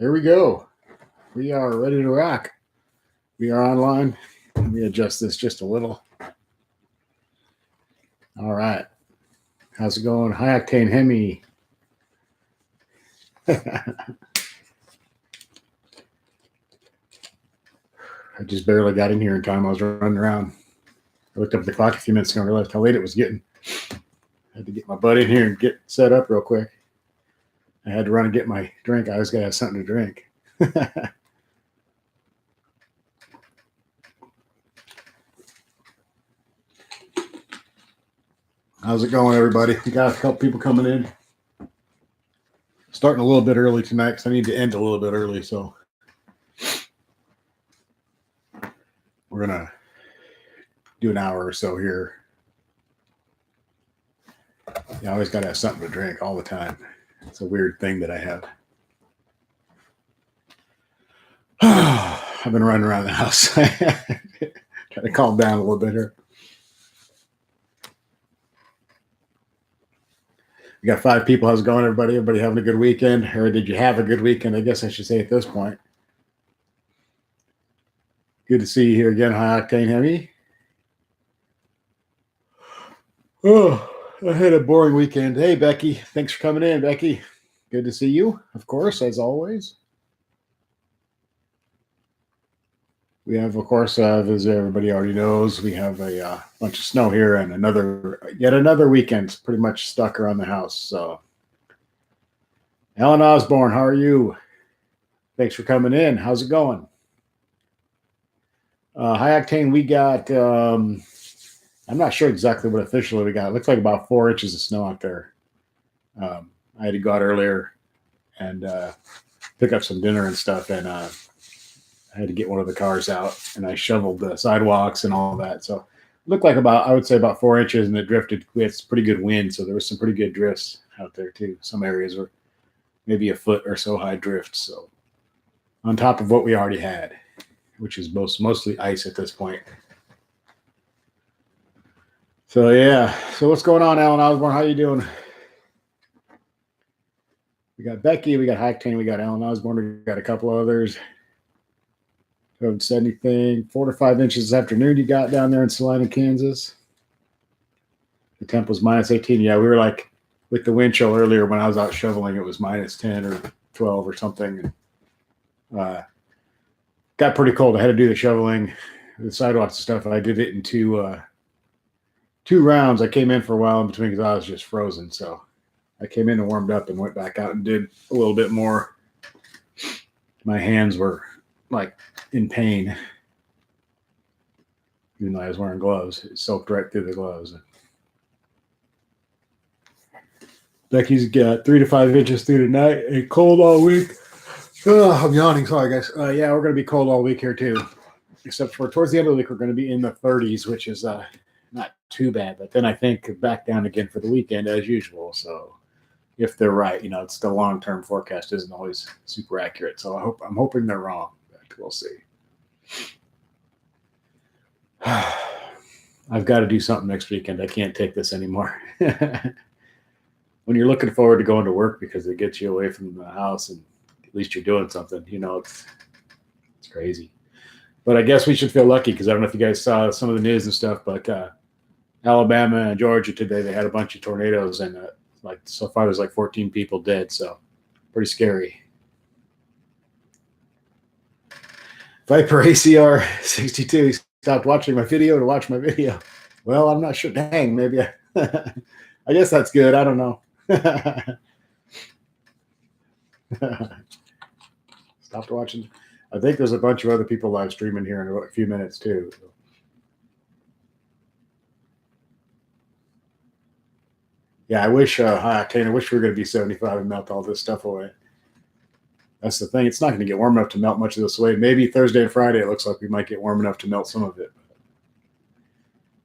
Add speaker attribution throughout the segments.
Speaker 1: Here we go. We are ready to rock. We are online. Let me adjust this just a little. All right. How's it going? High Octane Hemi. I just barely got in here in time. I was running around. I looked up at the clock a few minutes ago and realized how late it was getting. I had to get my butt in here and get set up real quick. I had to run and get my drink. I always got to have something to drink. How's it going, everybody? We got a couple people coming in. Starting a little bit early tonight because I need to end a little bit early. So we're going to do an hour or so here. I always got to have something to drink all the time. It's a weird thing that I have. I've been running around the house. Trying to calm down a little bit here. We got 5 people. How's it going, everybody? Everybody having a good weekend? Or did you have a good weekend? I guess I should say at this point. Good to see you here again, High Octane Hemi. Oh, I had a boring weekend. Hey, Becky. Thanks for coming in, Becky. Good to see you, of course, as always. We have, of course, as everybody already knows, we have a bunch of snow here and yet another weekend pretty much stuck around the house. So, Alan Osborne, how are you? Thanks for coming in. How's it going? High Octane, we got, I'm not sure exactly what officially we got. It looks like about 4 inches of snow out there. I had to go out earlier and pick up some dinner and stuff, and I had to get one of the cars out, and I shoveled the sidewalks and all that. So it looked like I would say about 4 inches, and it drifted. We had pretty good wind, so there was some pretty good drifts out there too. Some areas were maybe a foot or so high drift. So on top of what we already had, which is mostly ice at this point. So yeah. So what's going on, Alan Osborne? How you doing? We got Becky, we got High Octane, we got Alan Osborne, we got a couple others. Haven't said anything. 4 to 5 inches this afternoon you got down there in Salina, Kansas. The temp was minus 18. Yeah, we were like with the wind chill earlier when I was out shoveling, it was minus 10 or 12 or something. Got pretty cold. I had to do the shoveling, the sidewalks and stuff. I did it in two rounds. I came in for a while in between because I was just frozen. So I came in and warmed up and went back out and did a little bit more. My hands were like in pain, even though I was wearing gloves. It soaked right through the gloves. Becky's got 3 to 5 inches through tonight and cold all week. I'm yawning. Sorry, guys. Yeah, we're going to be cold all week here too, except for towards the end of the week, we're going to be in the 30s, which is not too bad. But then I think back down again for the weekend as usual. So if they're right, it's the long-term forecast isn't always super accurate. So I'm hoping they're wrong. We'll see. I've got to do something next weekend. I can't take this anymore. When you're looking forward to going to work because it gets you away from the house and at least you're doing something, it's crazy. But I guess we should feel lucky because I don't know if you guys saw some of the news and stuff, but Alabama and Georgia today, they had a bunch of tornadoes and so far there's like 14 people dead. So pretty scary. Viper ACR 62 stopped watching my video to watch my video. Well, I'm not sure. Dang, maybe I guess that's good. I don't know. Stopped watching. I think there's a bunch of other people live streaming here in a few minutes too. Yeah, I wish, High Octane, I wish we were going to be 75 and melt all this stuff away. That's the thing. It's not going to get warm enough to melt much of this away. Maybe Thursday and Friday, it looks like we might get warm enough to melt some of it.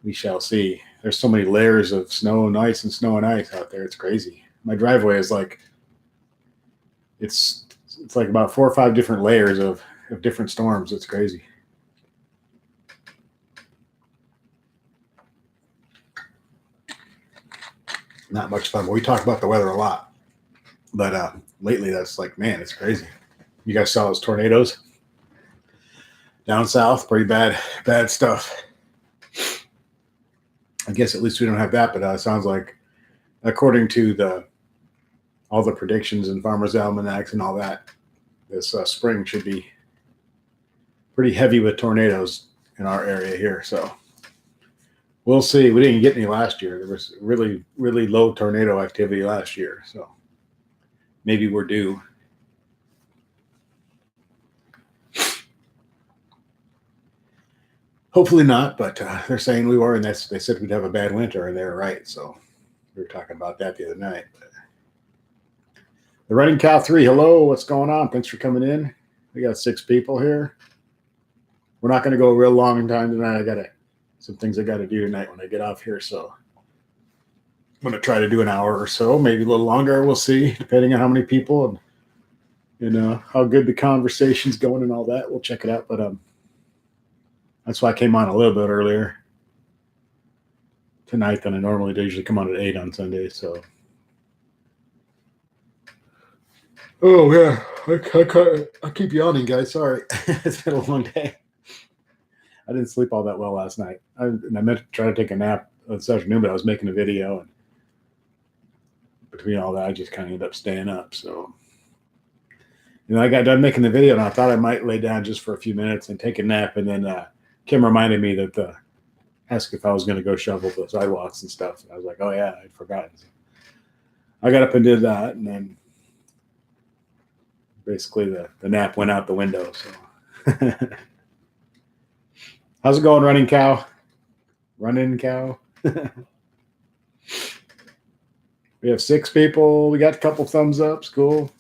Speaker 1: We shall see. There's so many layers of snow and ice and snow and ice out there. It's crazy. My driveway is like, it's like about 4 or 5 different layers of different storms. It's crazy. Not much fun. But we talk about the weather a lot. But lately, that's like, man, it's crazy. You guys saw those tornadoes down south? Pretty bad stuff. I guess at least we don't have that, but it sounds like, according to all the predictions and farmers' almanacs and all that, this spring should be pretty heavy with tornadoes in our area here. So we'll see. We didn't get any last year. There was really, really low tornado activity last year. So maybe we're due. Hopefully not, but they're saying we were, and they said we'd have a bad winter, and they were right. So we were talking about that the other night. But the Running Cow 3, hello, what's going on? Thanks for coming in. We got 6 people here. We're not going to go a real long time tonight. I got some things I got to do tonight when I get off here, so I'm going to try to do an hour or so, maybe a little longer. We'll see, depending on how many people and how good the conversation's going and all that. We'll check it out, but that's why I came on a little bit earlier tonight than I normally do. I usually come on at 8 on Sunday. So, oh yeah, I keep yawning, guys. Sorry, it's been a long day. I didn't sleep all that well last night. I meant to try to take a nap this afternoon, but I was making a video, and between all that, I just kind of ended up staying up. So, I got done making the video, and I thought I might lay down just for a few minutes and take a nap, and then Kim reminded me that asked if I was going to go shovel the sidewalks and stuff. And I was like, oh, yeah, I'd forgotten. So I got up and did that, and then basically the nap went out the window. So how's it going, Running Cow? Running Cow? We have 6 people. We got a couple thumbs ups. Cool.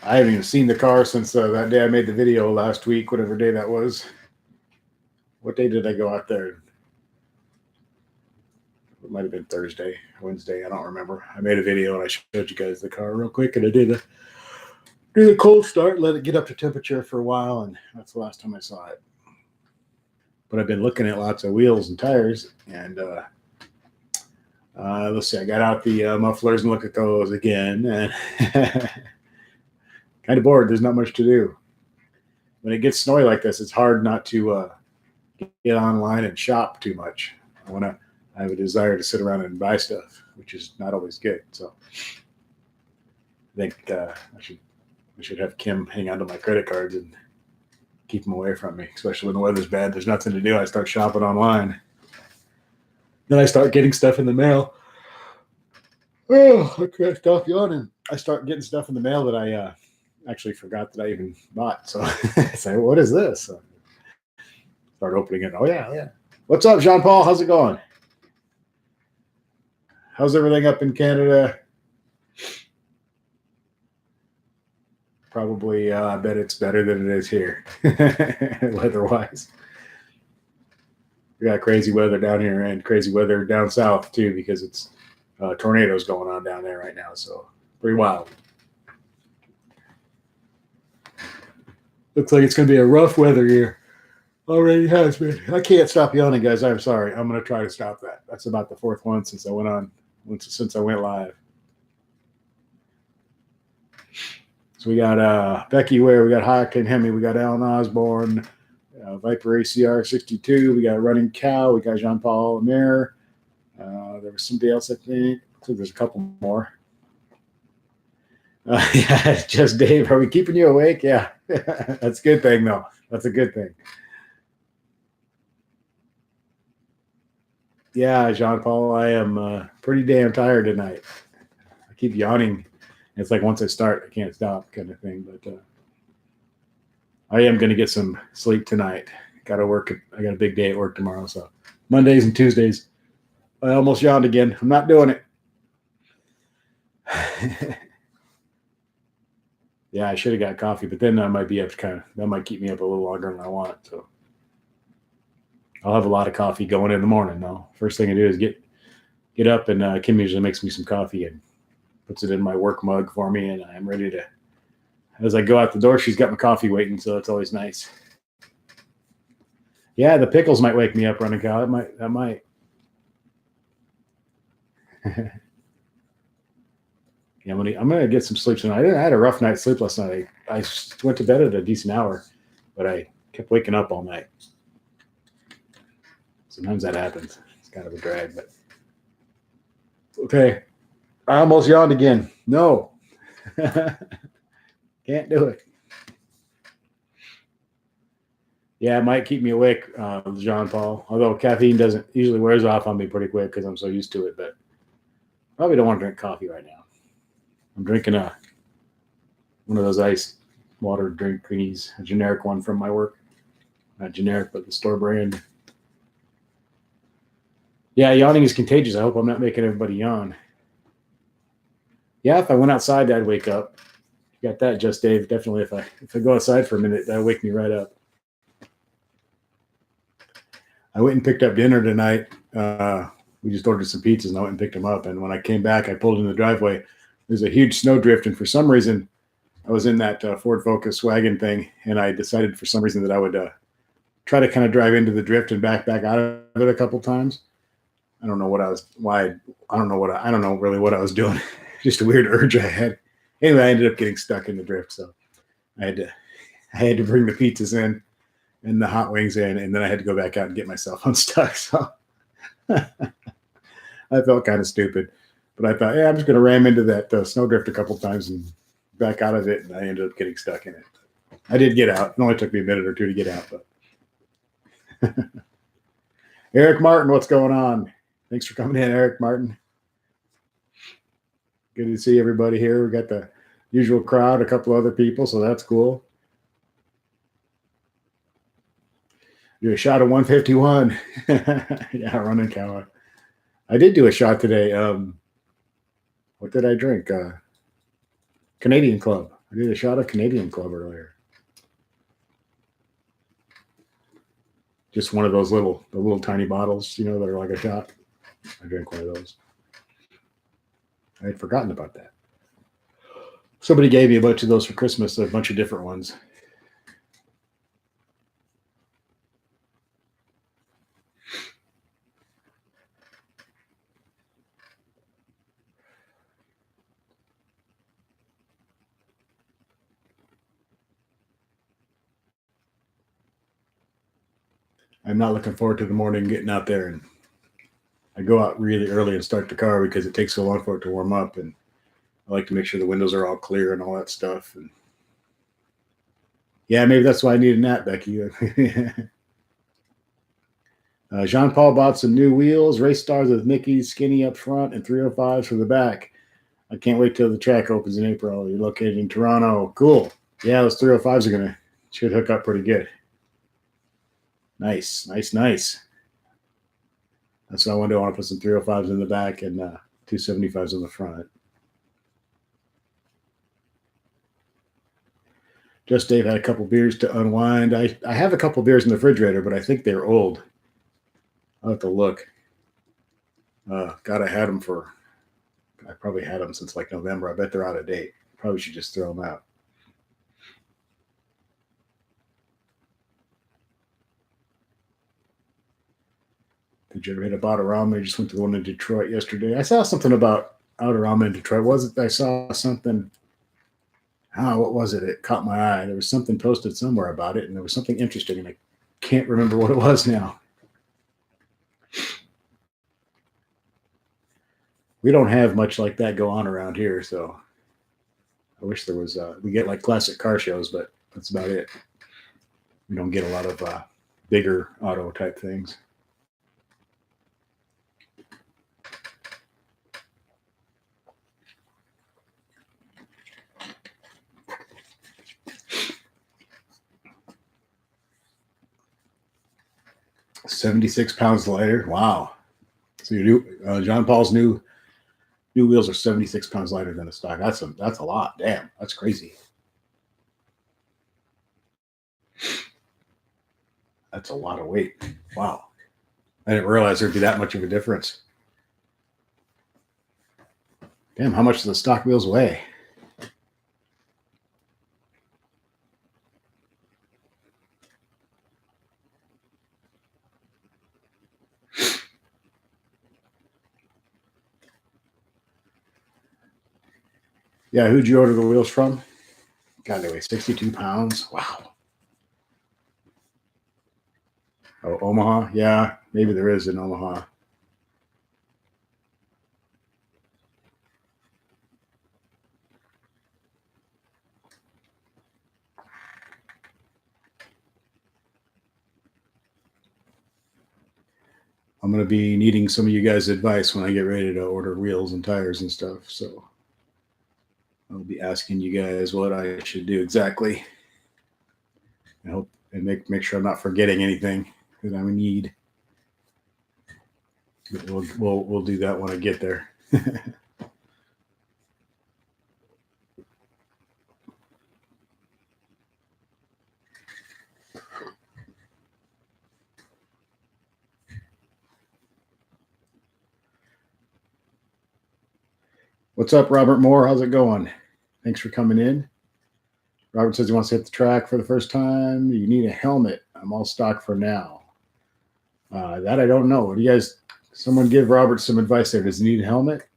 Speaker 1: I haven't even seen the car since that day I made the video last week, whatever day that was. What day did I go out there? It might have been Thursday, Wednesday. I don't remember. I made a video and I showed you guys the car real quick, and I did a cold start, let it get up to temperature for a while, and that's the last time I saw it. But I've been looking at lots of wheels and tires, and let's see. I got out the mufflers and look at those again, and kind of bored. There's not much to do. When it gets snowy like this, it's hard not to get online and shop too much. I have a desire to sit around and buy stuff, which is not always good. So I think I should have Kim hang on to my credit cards and keep them away from me, especially when the weather's bad. There's nothing to do. I start shopping online. Then I start getting stuff in the mail. Oh, I can't stop yawning. I start getting stuff in the mail that I actually forgot that I even bought. So I say, what is this? So start opening it. Oh, yeah. What's up, Jean-Paul? How's it going? How's everything up in Canada? Probably, I bet it's better than it is here, weather-wise. We got crazy weather down here and crazy weather down south, too, because it's tornadoes going on down there right now. So pretty wild. Looks like it's going to be a rough weather year. Already has been. I can't stop yawning, guys. I'm sorry. I'm going to try to stop that. That's about the 4th one since I went live. So we got Becky Ware, we got Hockin Hemi, we got Alan Osborne, Viper ACR 62, we got Running Cow, we got Jean-Paul Amir. There was somebody else, I think. So there's a couple more. Yeah, just Dave. Are we keeping you awake? Yeah, that's a good thing, though. That's a good thing. Yeah, Jean-Paul, I am pretty damn tired tonight. I keep yawning. It's like once I start, I can't stop kind of thing. But I am going to get some sleep tonight. Got to work. I got a big day at work tomorrow. So Mondays and Tuesdays, I almost yawned again. I'm not doing it. Yeah, I should have got coffee, but then I might be up that might keep me up a little longer than I want. So I'll have a lot of coffee going in the morning though. First thing I do is get up, and Kim usually makes me some coffee and puts it in my work mug for me, and I'm ready to. As I go out the door, she's got my coffee waiting, so it's always nice. Yeah, the pickles might wake me up, Running Cow. That might. Yeah, I'm gonna get some sleep tonight. I had a rough night's sleep last night. I went to bed at a decent hour, but I kept waking up all night. Sometimes that happens. It's kind of a drag, but okay. I almost yawned again. No, can't do it. Yeah, it might keep me awake, John Paul. Although caffeine doesn't usually wears off on me pretty quick because I'm so used to it. But probably don't want to drink coffee right now. I'm drinking one of those iced water drink thingies, a generic one from my work. Not generic, but the store brand. Yeah, yawning is contagious. I hope I'm not making everybody yawn. Yeah, if I went outside, I'd wake up. You got that, Just Dave. Definitely, if I go outside for a minute, that'll wake me right up. I went and picked up dinner tonight. We just ordered some pizzas, and I went and picked them up. And when I came back, I pulled in the driveway. There's a huge snowdrift, and for some reason, I was in that Ford Focus wagon thing, and I decided for some reason that I would try to kind of drive into the drift and back out of it a couple times. I don't know what I was why I don't know what I don't know really what I was doing. Just a weird urge I had. Anyway, I ended up getting stuck in the drift, so I had to bring the pizzas in and the hot wings in, and then I had to go back out and get myself unstuck. So I felt kind of stupid, but I thought, yeah, I'm just going to ram into that snowdrift a couple times and back out of it, and I ended up getting stuck in it. I did get out. It only took me a minute or two to get out, but Eric Martin, what's going on? Thanks for coming in, Eric Martin. Good to see everybody here. We got the usual crowd, a couple other people, so that's cool. Do a shot of 151. Yeah, running cow. I did do a shot today. What did I drink? Canadian Club. I did a shot of Canadian Club earlier. Just one of those the little tiny bottles, that are like a shot. I drank one of those. I had forgotten about that. Somebody gave me a bunch of those for Christmas, a bunch of different ones. I'm not looking forward to the morning getting out there, and I go out really early and start the car because it takes so long for it to warm up, and I like to make sure the windows are all clear and all that stuff. And yeah, maybe that's why I need a nap, Becky. Jean Paul bought some new wheels, race stars with Mickey skinny up front and 305s for the back. I can't wait till the track opens in April. You're located in Toronto. Cool. Yeah, those 305s should hook up pretty good. Nice. That's what I want to do. I want to put some 305s in the back and 275s in the front. Just Dave had a couple beers to unwind. I have a couple beers in the refrigerator, but I think they're old. I'll have to look. God, I probably had them since like November. I bet they're out of date. Probably should just throw them out. Did you ever hit a Autorama? I just went to the one in Detroit yesterday. I saw something about Autorama in Detroit. I saw something. What was it? It caught my eye. There was something posted somewhere about it, and there was something interesting, and I can't remember what it was now. We don't have much like that go on around here, so I wish there was. We get like classic car shows, but that's about it. We don't get a lot of bigger auto type things. £76 lighter. Wow. So John Paul's new wheels are 76 pounds lighter than the stock. That's a lot. Damn, that's crazy. That's a lot of weight. Wow. I didn't realize there'd be that much of a difference. Damn, how much do the stock wheels weigh? Yeah, who'd you order the wheels from? God, they weigh 62 pounds. Wow. Oh, Omaha? Yeah, maybe there is in Omaha. I'm going to be needing some of you guys' advice when I get ready to order wheels and tires and stuff. So I'll be asking you guys what I should do exactly. I hope and make sure I'm not forgetting anything that I would need. We'll do that when I get there. What's up, Robert Moore? How's it going? Thanks for coming in. Robert says he wants to hit the track for the first time. You need a helmet. I'm all stock for now. That I don't know. Do you guys? Someone give Robert some advice there. Does he need a helmet?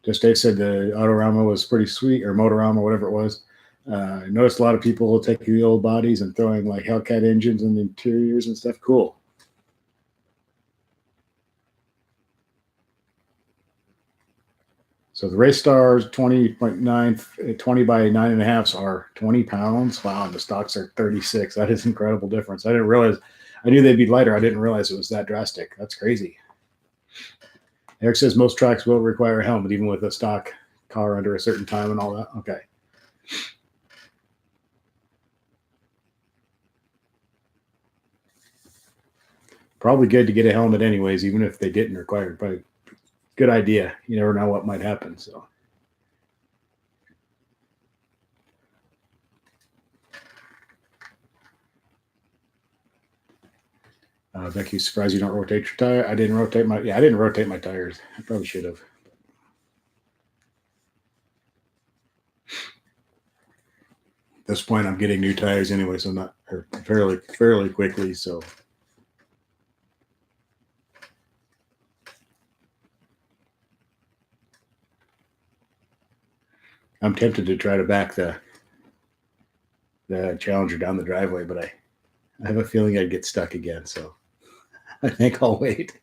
Speaker 1: Just Dave said the Autorama was pretty sweet, or Motorama, whatever it was. I noticed a lot of people will take the old bodies and throwing like Hellcat engines in the interiors and stuff. Cool. So the Race Stars 20.9, 20 by 9.5s are 20 pounds. Wow, and the stocks are 36. That is an incredible difference. I didn't realize, I knew they'd be lighter. I didn't realize it was that drastic. That's crazy. Eric says most tracks will require a helmet, even with a stock car under a certain time and all that. Okay. Probably good to get a helmet anyways, even if they didn't require it. Probably good idea. You never know what might happen. So Becky, surprised you don't rotate your tire. I didn't rotate my tires. I probably should have. At this point, I'm getting new tires anyway, so not fairly quickly. So I'm tempted to try to back the Challenger down the driveway, but I have a feeling I'd get stuck again. So I think I'll wait.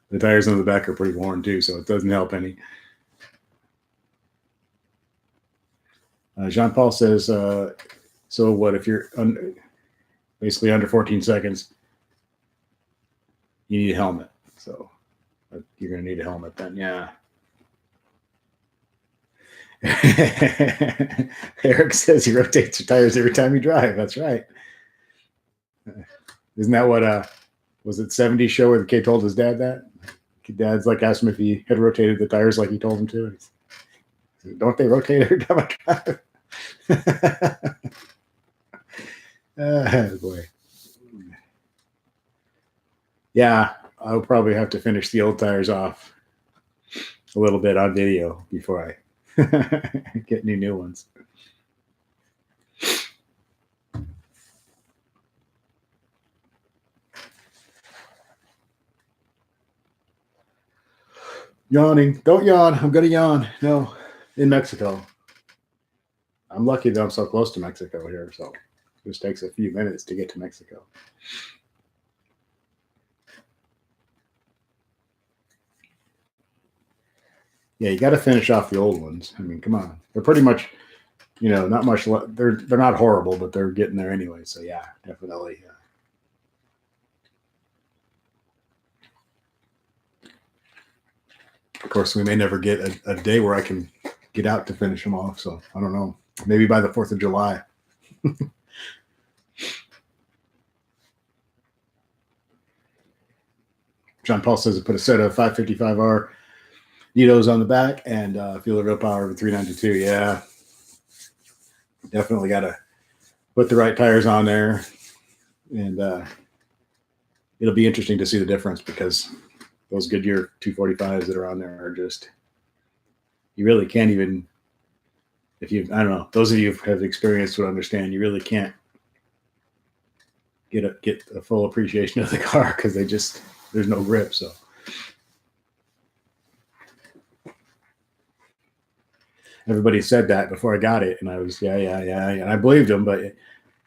Speaker 1: The tires on the back are pretty worn too, so it doesn't help any. Jean Paul says, so what if you're basically under 14 seconds, you need a helmet. So you're going to need a helmet then. Yeah. Eric says he rotates your tires every time you drive. That's right. Isn't that what, was it 70s show where the kid told his dad that? Dad's like asked him if he had rotated the tires like he told him to. Said, don't they rotate every time I drive? Oh, boy. Yeah, I'll probably have to finish the old tires off a little bit on video before I get any new ones. Yawning. Don't yawn. I'm going to yawn. No, in Mexico. I'm lucky that I'm so close to Mexico here, so it just takes a few minutes to get to Mexico. Yeah, you got to finish off the old ones. I mean, come on. They're pretty much, not much. They're not horrible, but they're getting there anyway. So yeah, definitely. Of course, we may never get a day where I can get out to finish them off. So I don't know. Maybe by the 4th of July. John Paul says to put a set of 555R Nitos on the back and feel the real power of a 392. Yeah, definitely got to put the right tires on there, and it'll be interesting to see the difference because those Goodyear 245s that are on there are just, you really can't even, I don't know, those of you who have experienced would understand, you really can't get a full appreciation of the car because there's no grip. So everybody said that before I got it, and I was yeah, and I believed them, and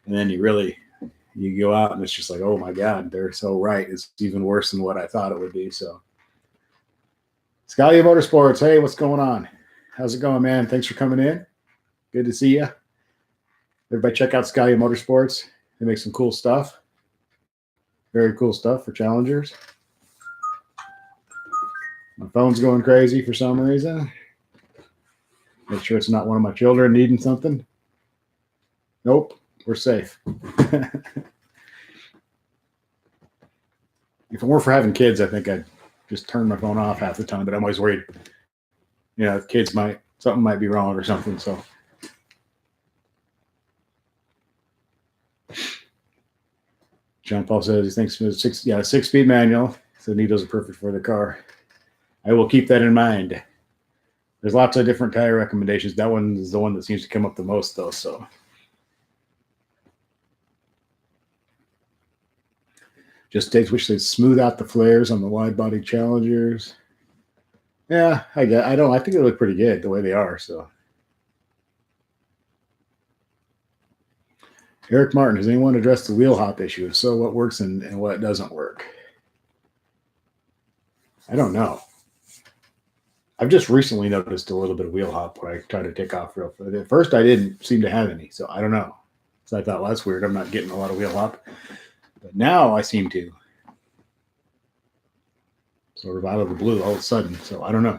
Speaker 1: then you go out and it's just like, oh my God, they're so right. It's even worse than what I thought it would be. So Scalia Motorsports, hey, what's going on? How's it going, man? Thanks for coming in. Good to see you. Everybody check out Scalia Motorsports. They make some cool stuff. Very cool stuff for challengers. My phone's going crazy for some reason. Make sure it's not one of my children needing something. Nope, we're safe. If it weren't for having kids, I think I'd just turn my phone off half the time, but I'm always worried, kids something might be wrong or something. So John Paul says he thinks it's a 6-speed manual. So needles are perfect for the car. I will keep that in mind. There's lots of different tire recommendations. That one is the one that seems to come up the most, though. So just wish they'd smooth out the flares on the wide body Challengers. Yeah, I think they look pretty good the way they are. So Eric Martin, has anyone addressed the wheel hop issue? If so, what works and what doesn't work? I don't know. I've just recently noticed a little bit of wheel hop when I try to take off real fast. At first, I didn't seem to have any, so I don't know. So I thought, well, that's weird. I'm not getting a lot of wheel hop. But now I seem to. Sort of out of the blue all of a sudden. So I don't know.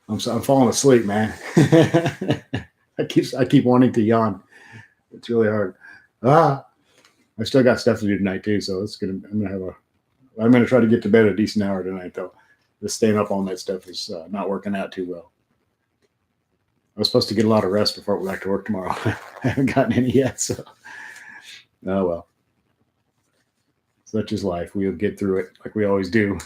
Speaker 1: I'm falling asleep, man. I keep wanting to yawn. It's really hard. I still got stuff to do tonight too, so I'm gonna try to get to bed a decent hour tonight though. This staying up all night stuff is not working out too well. I was supposed to get a lot of rest before I went back to work tomorrow. I haven't gotten any yet, so oh well. Such is life. We'll get through it like we always do.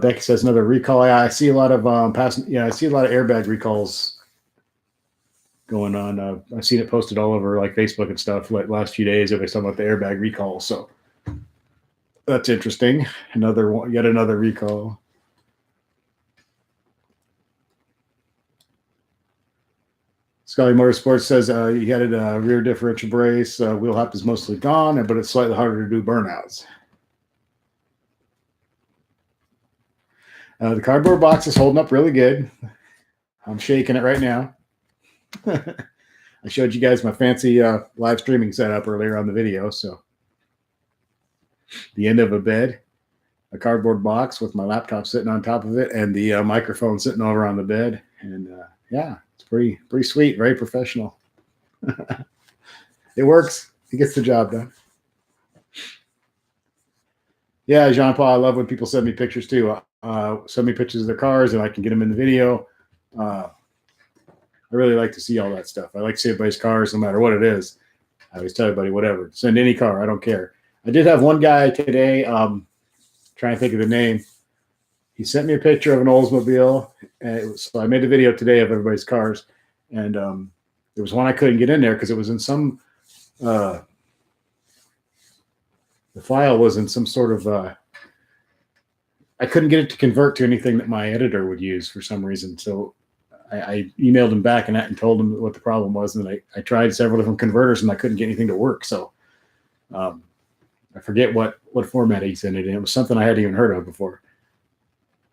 Speaker 1: Becky says another recall. I see a lot of I see a lot of airbag recalls going on. I've seen it posted all over like Facebook and stuff. Like last few days, everybody's talking about the airbag recall. So that's interesting. Yet another recall. Scully Motorsports says he had a rear differential brace. Wheel hop is mostly gone, but it's slightly harder to do burnouts. The cardboard box is holding up really good. I'm shaking it right now. I showed you guys my fancy live streaming setup earlier on the video. So the end of a bed, a cardboard box with my laptop sitting on top of it, and the microphone sitting over on the bed. And yeah, it's pretty sweet, very professional. It works. It gets the job done. Yeah, Jean Paul, I love when people send me pictures too. Send me pictures of their cars and I can get them in the video. I really like to see all that stuff. I like to see everybody's cars no matter what it is. I always tell everybody, whatever, send any car. I don't care. I did have one guy today, trying to think of the name. He sent me a picture of an Oldsmobile. So I made a video today of everybody's cars. And there was one I couldn't get in there because it was in some the file was in some sort of I couldn't get it to convert to anything that my editor would use for some reason. So I emailed him back and told him what the problem was. And I tried several different converters and I couldn't get anything to work. So I forget what format he sent it in. It was something I hadn't even heard of before.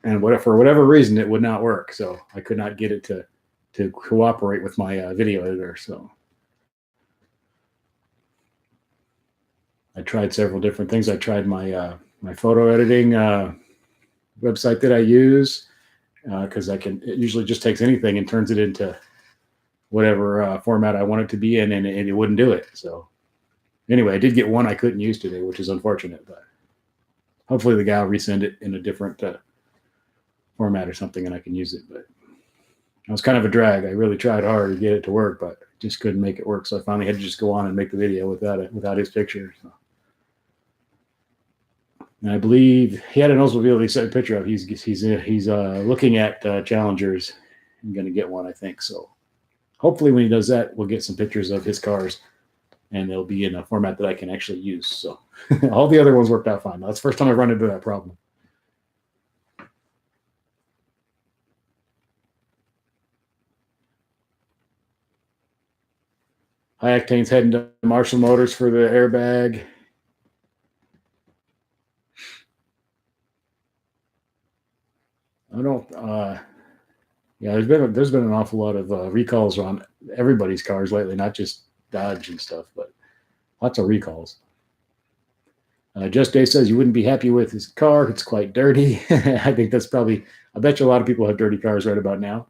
Speaker 1: And for whatever reason, it would not work. So I could not get it to cooperate with my video editor. So I tried several different things. I tried my photo editing website that I use because it usually just takes anything and turns it into whatever format I want it to be in, and it wouldn't do it. So anyway, I did get one I couldn't use today, which is unfortunate, but hopefully the guy will resend it in a different format or something and I can use it. But It was kind of a drag. I really tried hard to get it to work, but just couldn't make it work. So I finally had to just go on and make the video without his picture. So. And I believe he had an Oldsmobile he sent a picture of. He's looking at Challengers. I'm going to get one, I think. So hopefully when he does that, we'll get some pictures of his cars, and they'll be in a format that I can actually use. So all the other ones worked out fine. That's the first time I've run into that problem. High Octane's heading to Marshall Motors for the airbag. I don't. Yeah, there's been an awful lot of recalls on everybody's cars lately, not just Dodge and stuff, but lots of recalls. Just Dave says you wouldn't be happy with his car. It's quite dirty. I think that's probably. I bet you a lot of people have dirty cars right about now.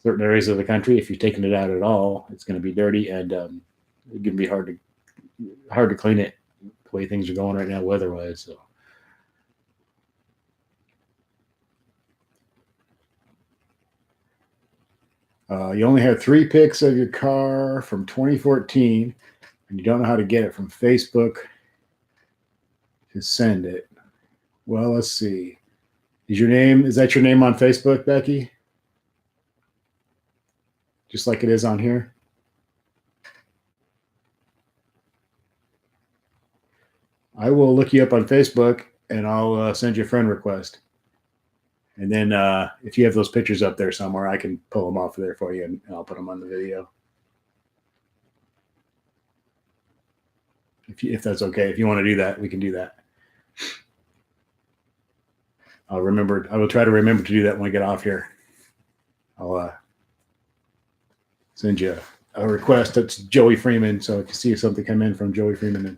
Speaker 1: Certain areas of the country, if you're taking it out at all, it's going to be dirty, and it's going to be hard to clean it the way things are going right now, weather-wise. So. You only have 3 pics of your car from 2014, and you don't know how to get it from Facebook to send it. Well, let's see. Is that your name on Facebook, Becky? Just like it is on here? I will look you up on Facebook, and I'll send you a friend request. And then if you have those pictures up there somewhere, I can pull them off of there for you, and I'll put them on the video. If that's okay. If you want to do that, we can do that. I will try to remember to do that when we get off here. I'll send you a request. That's Joey Freeman. So if you see something come in from Joey Freeman,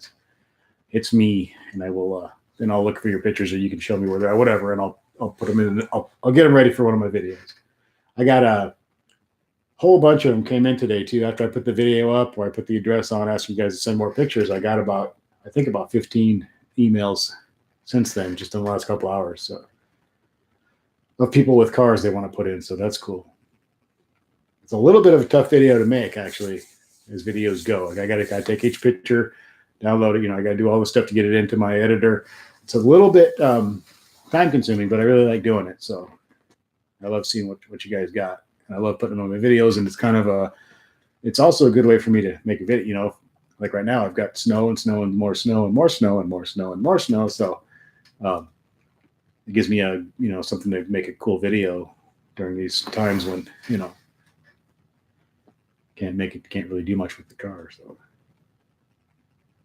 Speaker 1: it's me, and I will then I'll look for your pictures, or you can show me where they're at, whatever, and I'll put them in. I'll get them ready for one of my videos. I got a whole bunch of them came in today too. After I put the video up, or I put the address on, asking you guys to send more pictures, I got about 15 emails since then, just in the last couple hours. So of people with cars they want to put in, so that's cool. It's a little bit of a tough video to make, actually, as videos go. Like I gotta take each picture, download it. I gotta do all the stuff to get it into my editor. It's a little bit time consuming, but I really like doing it. So I love seeing what you guys got. And I love putting them on my videos, and it's also a good way for me to make a video. Like right now I've got snow and snow and more snow and more snow and more snow and more snow. So it gives me something to make a cool video during these times when, can't really do much with the car. So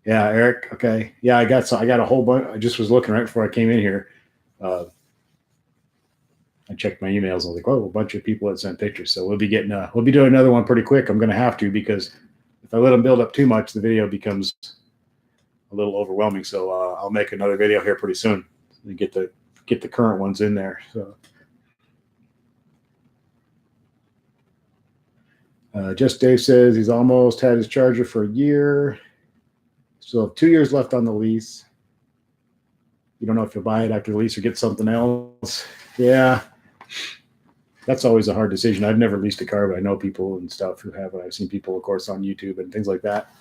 Speaker 1: yeah, Eric. Okay. Yeah, I got a whole bunch. I just was looking right before I came in here. I checked my emails. I was like, oh, a bunch of people had sent pictures. So we'll be doing another one pretty quick. I'm going to have to, because if I let them build up too much, the video becomes a little overwhelming. So I'll make another video here pretty soon and get the current ones in there. So Just Dave says he's almost had his Charger for a year. So 2 years left on the lease. You don't know if you'll buy it after the lease or get something else. Yeah. That's always a hard decision. I've never leased a car, but I know people and stuff who have it. I've seen people, of course, on YouTube and things like that.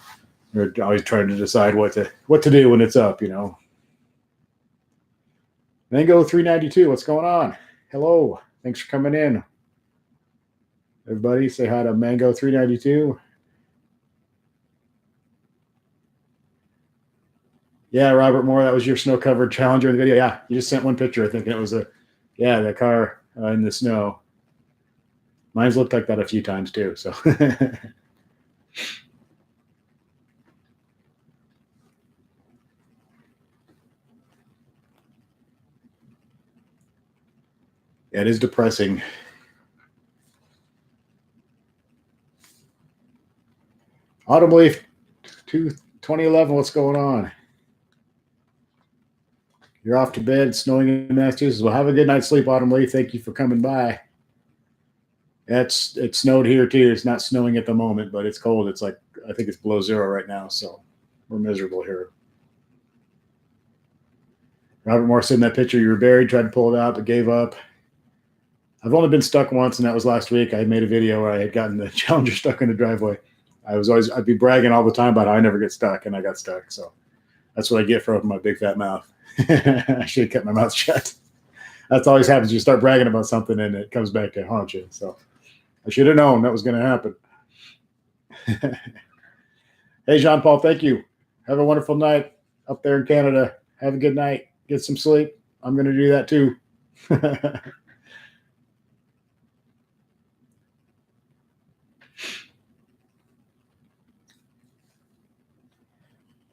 Speaker 1: They're always trying to decide what to do when it's up, Mango 392, what's going on? Hello. Thanks for coming in. Everybody say hi to Mango 392. Yeah, Robert Moore, that was your snow-covered Challenger in the video. Yeah, you just sent one picture, I think, and it was the car in the snow. Mine's looked like that a few times too. So it is depressing. Autumn Leaf 2011, what's going on? You're off to bed, snowing in Massachusetts. Well, have a good night's sleep, Autumn Leaf. Thank you for coming by. It snowed here too. It's not snowing at the moment, but it's cold. It's like, I think it's below zero right now, so we're miserable here. Robert Moore said in that picture you were buried, tried to pull it out, but gave up. I've only been stuck once, and that was last week. I made a video where I had gotten the Challenger stuck in the driveway. I'd be bragging all the time about how I never get stuck, and I got stuck. So that's what I get from my big fat mouth. I should have kept my mouth shut. That's always happens. You start bragging about something, and it comes back to haunt you. So I should have known that was going to happen. Hey, Jean Paul, thank you. Have a wonderful night up there in Canada. Have a good night. Get some sleep. I'm going to do that too.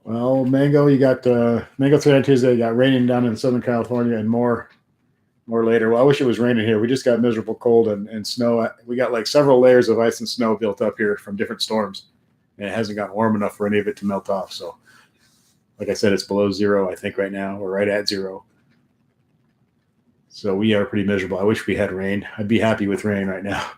Speaker 1: Well, Mango, you got Mango 3 on Tuesday. You got raining down in Southern California and more later. Well, I wish it was raining here. We just got miserable cold and snow. We got like several layers of ice and snow built up here from different storms, and it hasn't gotten warm enough for any of it to melt off. So, like I said, it's below zero, I think, right now. We're right at zero. So we are pretty miserable. I wish we had rain. I'd be happy with rain right now.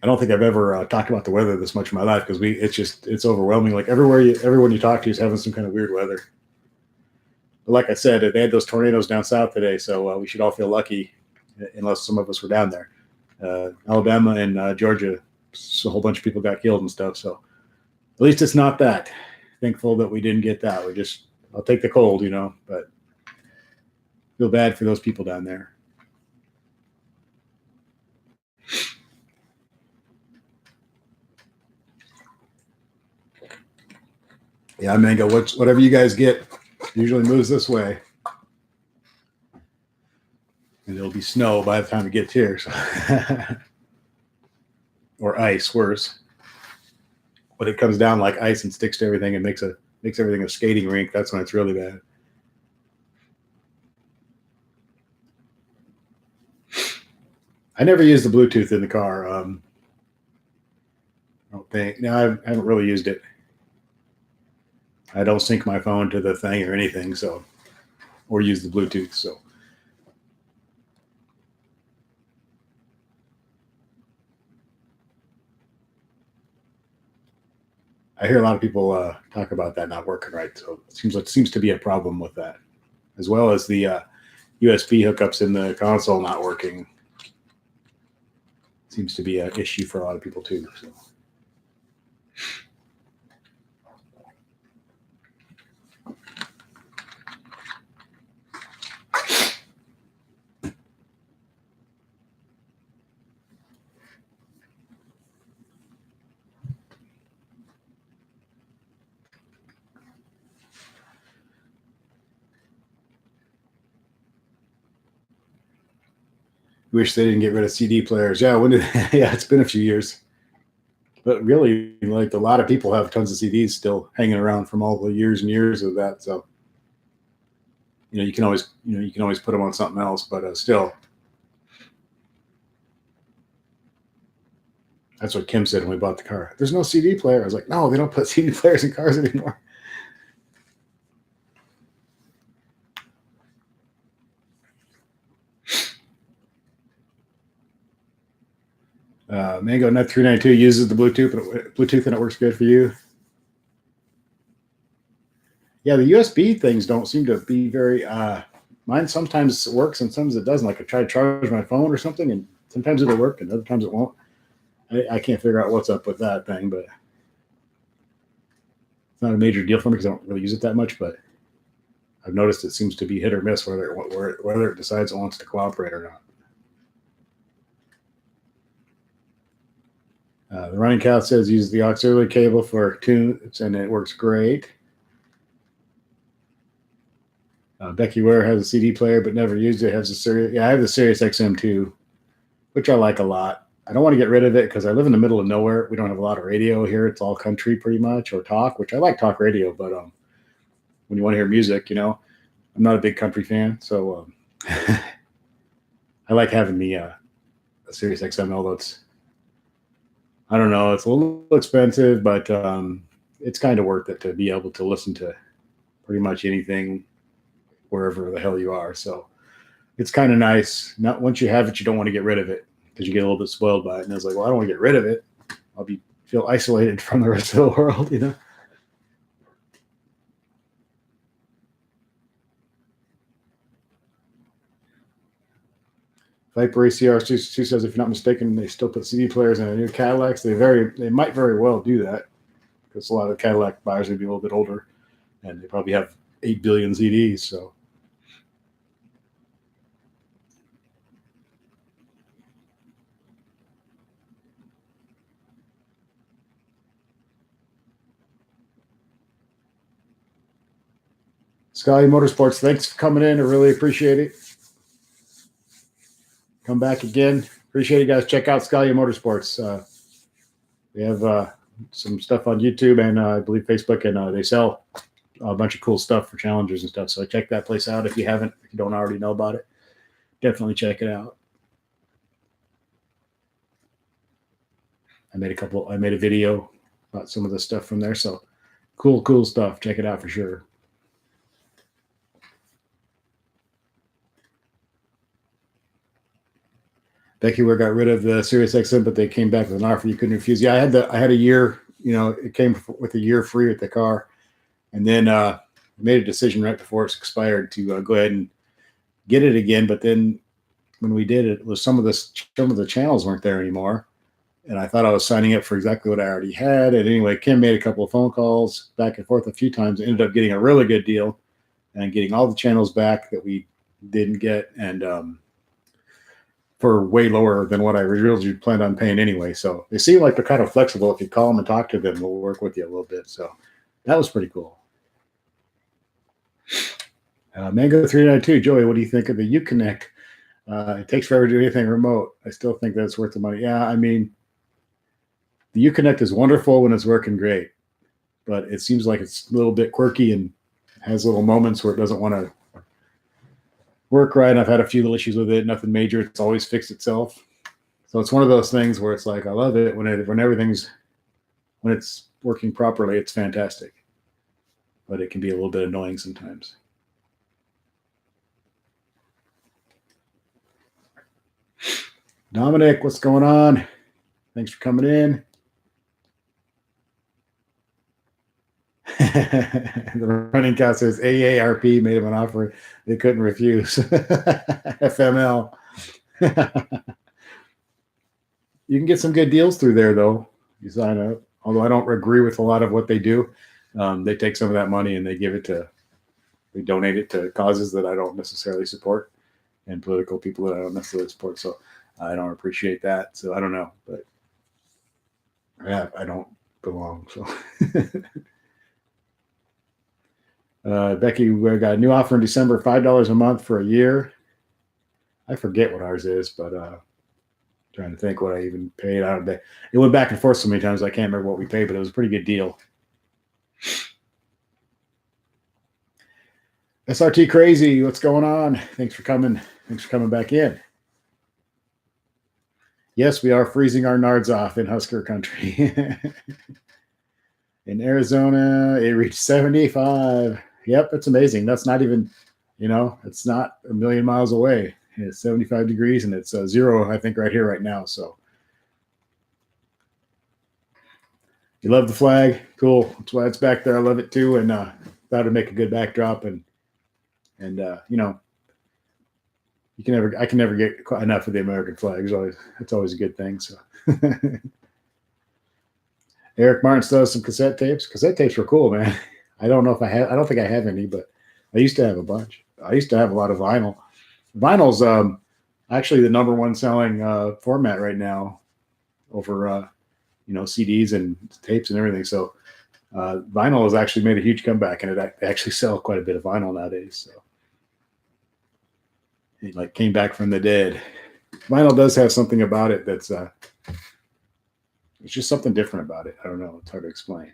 Speaker 1: I don't think I've ever talked about the weather this much in my life because it's overwhelming. Like everyone you talk to is having some kind of weird weather. But like I said, they had those tornadoes down south today, so we should all feel lucky, unless some of us were down there. Alabama and Georgia, a whole bunch of people got killed and stuff. So at least it's not that. Thankful that we didn't get that. I'll take the cold, but feel bad for those people down there. Yeah, Mango, whatever you guys get usually moves this way. And it'll be snow by the time it gets here. So. Or ice, worse. When it comes down like ice and sticks to everything and makes everything a skating rink, that's when it's really bad. I never used the Bluetooth in the car. I don't think. No, I haven't really used it. I don't sync my phone to the thing or anything, or use the Bluetooth. So, I hear a lot of people talk about that not working right. So it seems to be a problem with that, as well as the USB hookups in the console not working. Seems to be an issue for a lot of people too. So. Wish they didn't get rid of CD players. Yeah, yeah, it's been a few years. But really, like a lot of people have tons of CDs still hanging around from all the years and years of that. So, you can always put them on something else, but still. That's what Kim said when we bought the car. There's no CD player. I was like, no, they don't put CD players in cars anymore. Mango Nut 392 uses the Bluetooth and it works good for you. Yeah, the USB things don't seem to be very. Mine sometimes works and sometimes it doesn't. Like I try to charge my phone or something, and sometimes it'll work and other times it won't. I can't figure out what's up with that thing, but it's not a major deal for me because I don't really use it that much. But I've noticed it seems to be hit or miss whether it decides it wants to cooperate or not. The running cow says use the auxiliary cable for tunes, and it works great. Becky Ware has a CD player but never used it. Has a Sirius. Yeah, I have the Sirius XM too, which I like a lot. I don't want to get rid of it because I live in the middle of nowhere. We don't have a lot of radio here. It's all country pretty much, or talk, which I like talk radio. But when you want to hear music, I'm not a big country fan. So I like having the Sirius XM, although I don't know, it's a little expensive, but it's kind of worth it to be able to listen to pretty much anything wherever the hell you are. So it's kind of nice. Not once you have it, you don't want to get rid of it because you get a little bit spoiled by it. And I was like, well, I don't want to get rid of it. I'll feel isolated from the rest of the world, Viper ACR she says, if you're not mistaken, they still put CD players in a new Cadillacs. They might very well do that because a lot of Cadillac buyers would be a little bit older, and they probably have 8 billion CDs. So. Sky Motorsports, thanks for coming in. I really appreciate it. Come back again. Appreciate you guys. Check out Sky Motorsports. We have some stuff on YouTube and I believe Facebook, and they sell a bunch of cool stuff for challengers and stuff. So check that place out if you haven't, if you don't already know about it. Definitely check it out. I made a video about some of the stuff from there. So cool stuff. Check it out for sure. Becky Ware got rid of the Sirius XM, but they came back with an offer you couldn't refuse. Yeah, I had a year, it came with a year free with the car. And then made a decision right before it's expired to go ahead and get it again. But then when we did it, was some of the channels weren't there anymore. And I thought I was signing up for exactly what I already had. And anyway, Kim made a couple of phone calls back and forth a few times, ended up getting a really good deal and getting all the channels back that we didn't get. And, for way lower than what I originally planned on paying anyway. So they seem like they're kind of flexible. If you call them and talk to them, they'll work with you a little bit. So that was pretty cool. Mango 392, Joey, what do you think of the Uconnect? It takes forever to do anything remote. I still think that's worth the money. Yeah, I mean, the Uconnect is wonderful when it's working great, but it seems like it's a little bit quirky and has little moments where it doesn't want to work right. I've had a few little issues with it, nothing major. It's always fixed itself. So it's one of those things where it's like, I love it when it's working properly, it's fantastic, but it can be a little bit annoying sometimes. Dominic, what's going on? Thanks for coming in. The running count says AARP made him an offer they couldn't refuse. FML. You can get some good deals through there, though. You sign up. Although I don't agree with a lot of what they do. They take some of that money and they donate it to causes that I don't necessarily support and political people that I don't necessarily support. So I don't appreciate that. So I don't know, but yeah, I don't belong. So. Becky, we got a new offer in December, $5 a month for a year. I forget what ours is, but trying to think what I even paid. It went back and forth so many times I can't remember what we paid, but it was a pretty good deal. SRT Crazy, what's going on? Thanks for coming. Thanks for coming back in. Yes, we are freezing our nards off in Husker country. In Arizona, it reached 75. Yep, it's amazing. That's not even, it's not a million miles away. It's 75 degrees and it's 0, I think, right here, right now. So you love the flag. Cool. That's why it's back there. I love it too. And that would make a good backdrop. And I can never get enough of the American flag. It's always a good thing. So Eric Martin still has some cassette tapes. Cassette tapes were cool, man. I don't think I have any, but I used to have a bunch. I used to have a lot of vinyl. Vinyl's actually the number one selling format right now over CDs and tapes and everything. So vinyl has actually made a huge comeback, and they actually sell quite a bit of vinyl nowadays. So it came back from the dead. Vinyl does have something about it that's it's just something different about it. I don't know. It's hard to explain.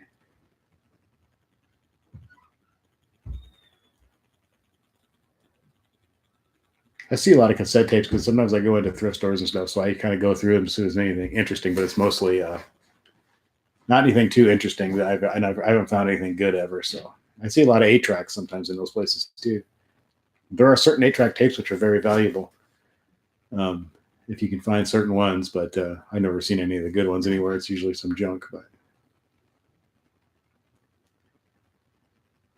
Speaker 1: I see a lot of cassette tapes because sometimes I go into thrift stores and stuff, so I kind of go through them as soon as anything interesting, but it's mostly not anything too interesting that I haven't found anything good ever. So I see a lot of 8-tracks sometimes in those places too. There are certain 8-track tapes which are very valuable if you can find certain ones, but I've never seen any of the good ones anywhere. It's usually some junk, but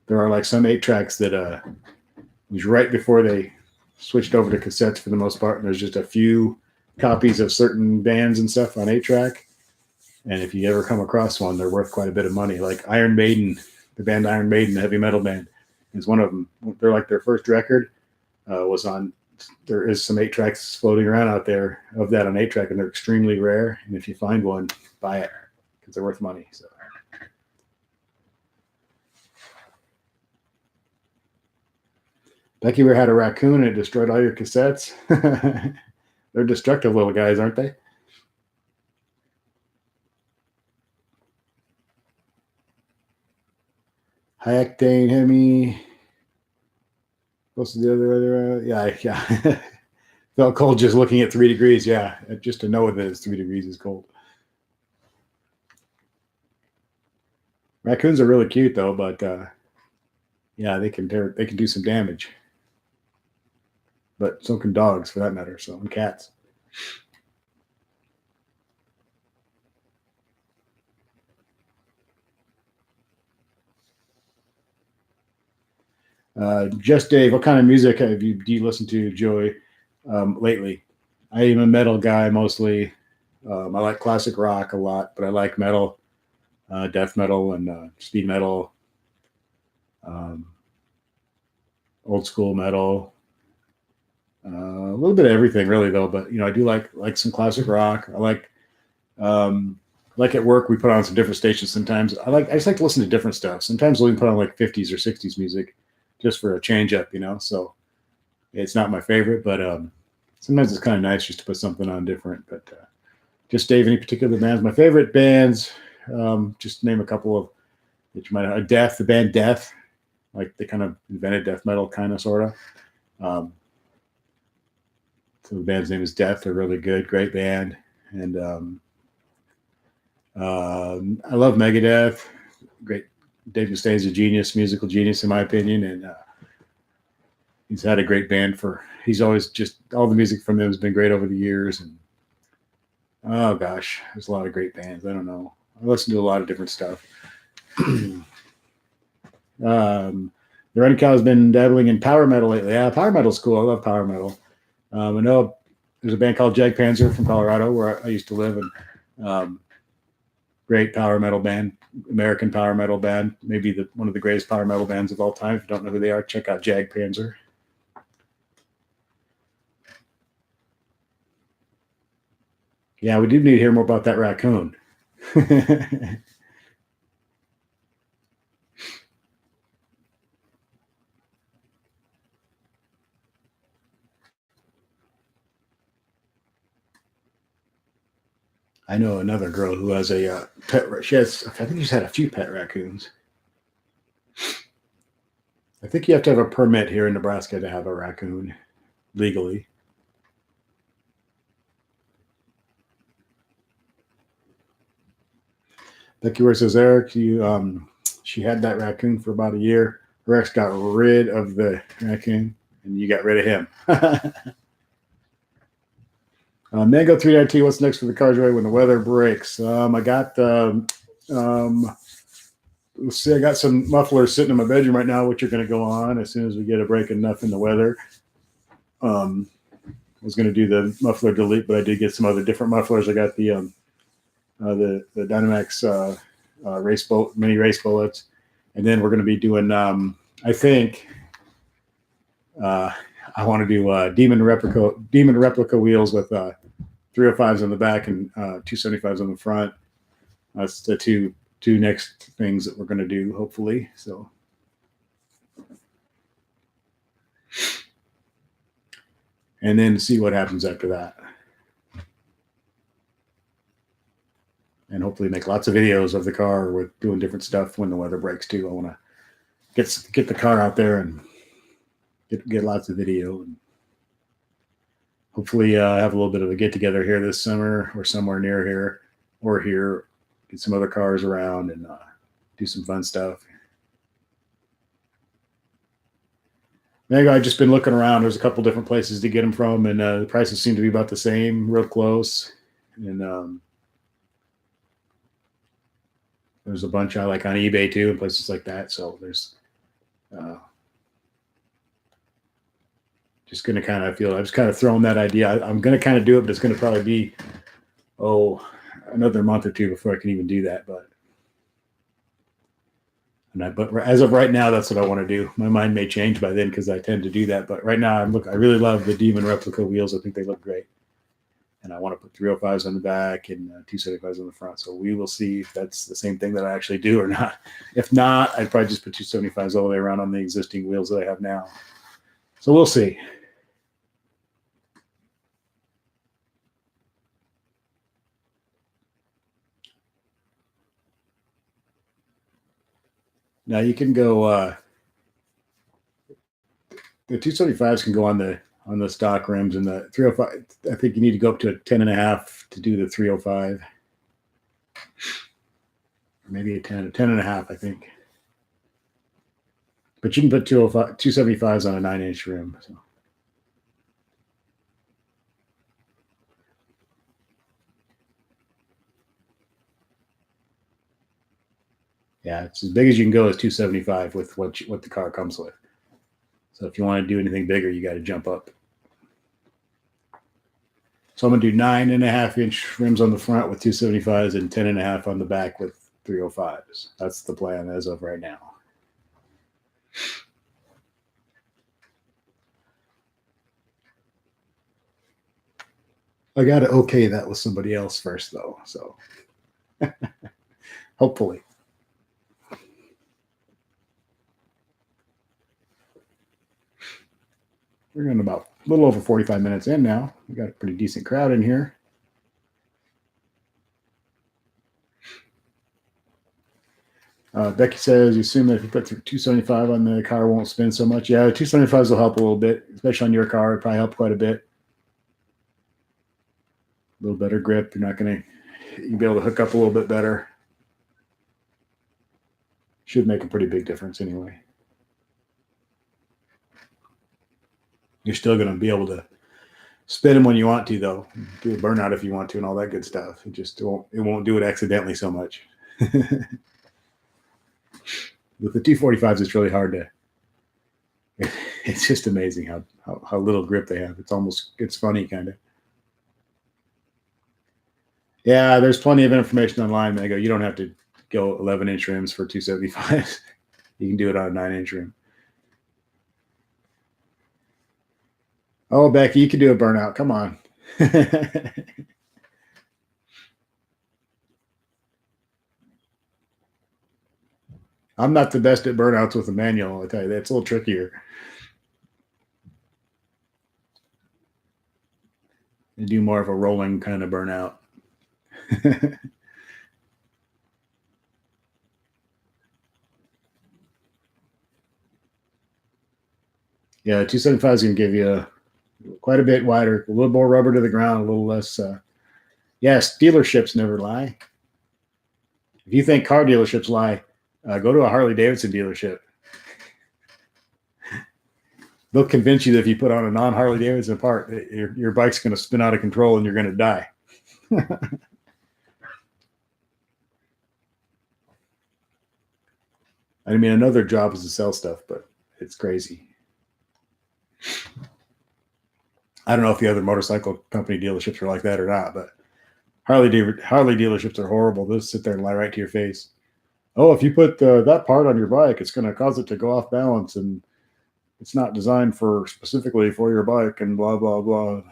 Speaker 1: there are some 8-tracks that was right before they switched over to cassettes for the most part, and there's just a few copies of certain bands and stuff on 8-track. And if you ever come across one, they're worth quite a bit of money. Like Iron Maiden, the band Iron Maiden, the heavy metal band, is one of them. They're like their first record was on. There is some 8-tracks floating around out there of that on 8-track, and they're extremely rare. And if you find one, buy it because they're worth money. So. Becky ever had a raccoon and it destroyed all your cassettes? They're destructive little guys, aren't they? High octane Hemi. Close to the other. Yeah. Felt cold just looking at 3 degrees. Yeah, just to know that it's 3 degrees is cold. Raccoons are really cute though, but yeah, they can do some damage. But so can dogs, for that matter. So and cats. Just Dave, what kind of music do you listen to, Joey, lately? I am a metal guy mostly. I like classic rock a lot, but I like metal, death metal, and speed metal, old school metal, a little bit of everything, really, though. But I do like some classic rock. I like at work we put on some different stations sometimes. I just like to listen to different stuff. Sometimes we'll even put on like 50s or 60s music just for a change up, so it's not my favorite, but sometimes it's kind of nice just to put something on different. But just Dave, any particular bands? My favorite bands, just name a couple of that you might know. Death, the band Death, like they kind of invented death metal, kind of, sort of. So the band's name is Death. They're really good, great band. And I love Megadeth. Great. Dave Mustaine's a genius, musical genius, in my opinion. And he's had a great band he's always just, all the music from him has been great over the years. And oh gosh, there's a lot of great bands. I don't know. I listen to a lot of different stuff. The Running Cow has been dabbling in power metal lately. Yeah, power metal's cool. I love power metal. I know there's a band called Jag Panzer from Colorado where I used to live, and great power metal band, American power metal band, maybe one of the greatest power metal bands of all time. If you don't know who they are, check out Jag Panzer. Yeah, we do need to hear more about that raccoon. I know another girl who has a pet. I think she's had a few pet raccoons. I think you have to have a permit here in Nebraska to have a raccoon legally. Becky Ware says, Eric, she had that raccoon for about a year. Her ex got rid of the raccoon, and you got rid of him. Mango 3IT, what's next for the car joy when the weather breaks? I got let's see, I got some mufflers sitting in my bedroom right now, which are going to go on as soon as we get a break enough in the weather. I was going to do the muffler delete, but I did get some other different mufflers. I got the Dynamax mini race bullets, and then we're going to be doing. I think I want to do demon replica wheels with 305s on the back and 275s on the front. That's the two next things that we're going to do, hopefully. So, and then see what happens after that, and hopefully make lots of videos of the car with doing different stuff when the weather breaks too. I want to get the car out there and get lots of video, and hopefully have a little bit of a get together here this summer or somewhere near here or here. Get some other cars around and do some fun stuff. Maybe I've just been looking around. There's a couple different places to get them from, and the prices seem to be about the same, real close. And there's a bunch I like on eBay too, and places like that. So there's just just going to kind of feel, I was kind of throwing that idea. I'm going to kind of do it, but it's going to probably be, another month or two before I can even do that. But as of right now, that's what I want to do. My mind may change by then because I tend to do that. But right now, I really love the Demon replica wheels. I think they look great. And I want to put 305s on the back and 275s on the front. So we will see if that's the same thing that I actually do or not. If not, I'd probably just put 275s all the way around on the existing wheels that I have now. So we'll see. Now you can go, the 275s can go on the stock rims, and the 305, I think you need to go up to a 10.5 to do the 305. Or maybe a 10.5, I think. But you can put 275s on a 9-inch rim. So. Yeah, it's as big as you can go is 275 with what the car comes with. So if you want to do anything bigger, you got to jump up. So I'm going to do 9.5-inch rims on the front with 275s and 10.5 on the back with 305s. That's the plan as of right now. I got to okay that with somebody else first, though. So hopefully. We're going about a little over 45 minutes in now. We got a pretty decent crowd in here. Becky says, you assume that if you put 275 on the car, it won't spin so much. Yeah, 275s will help a little bit, especially on your car. It'll probably help quite a bit. A little better grip. You'll be able to hook up a little bit better. Should make a pretty big difference anyway. You're still going to be able to spin them when you want to, though. Do a burnout if you want to and all that good stuff. It won't do it accidentally so much. With the 245s, it's really hard to. It's just amazing how little grip they have. It's funny, kind of. Yeah, there's plenty of information online. They go, you don't have to go 11-inch rims for 275s. You can do it on a 9-inch rim. Oh, Becky, you can do a burnout. Come on. I'm not the best at burnouts with a manual. I tell you, that's a little trickier. You do more of a rolling kind of burnout. Yeah, 275 is going to give you quite a bit wider, a little more rubber to the ground, a little less. Yes, dealerships never lie. If you think car dealerships lie, go to a Harley Davidson dealership. They'll convince you that if you put on a non-Harley Davidson part, your bike's going to spin out of control and you're going to die. I mean, another job is to sell stuff, but it's crazy. I don't know if the other motorcycle company dealerships are like that or not, but Harley dealerships are horrible. They'll sit there and lie right to your face. Oh, if you put that part on your bike, it's going to cause it to go off balance, and it's not designed specifically for your bike, and blah, blah, blah.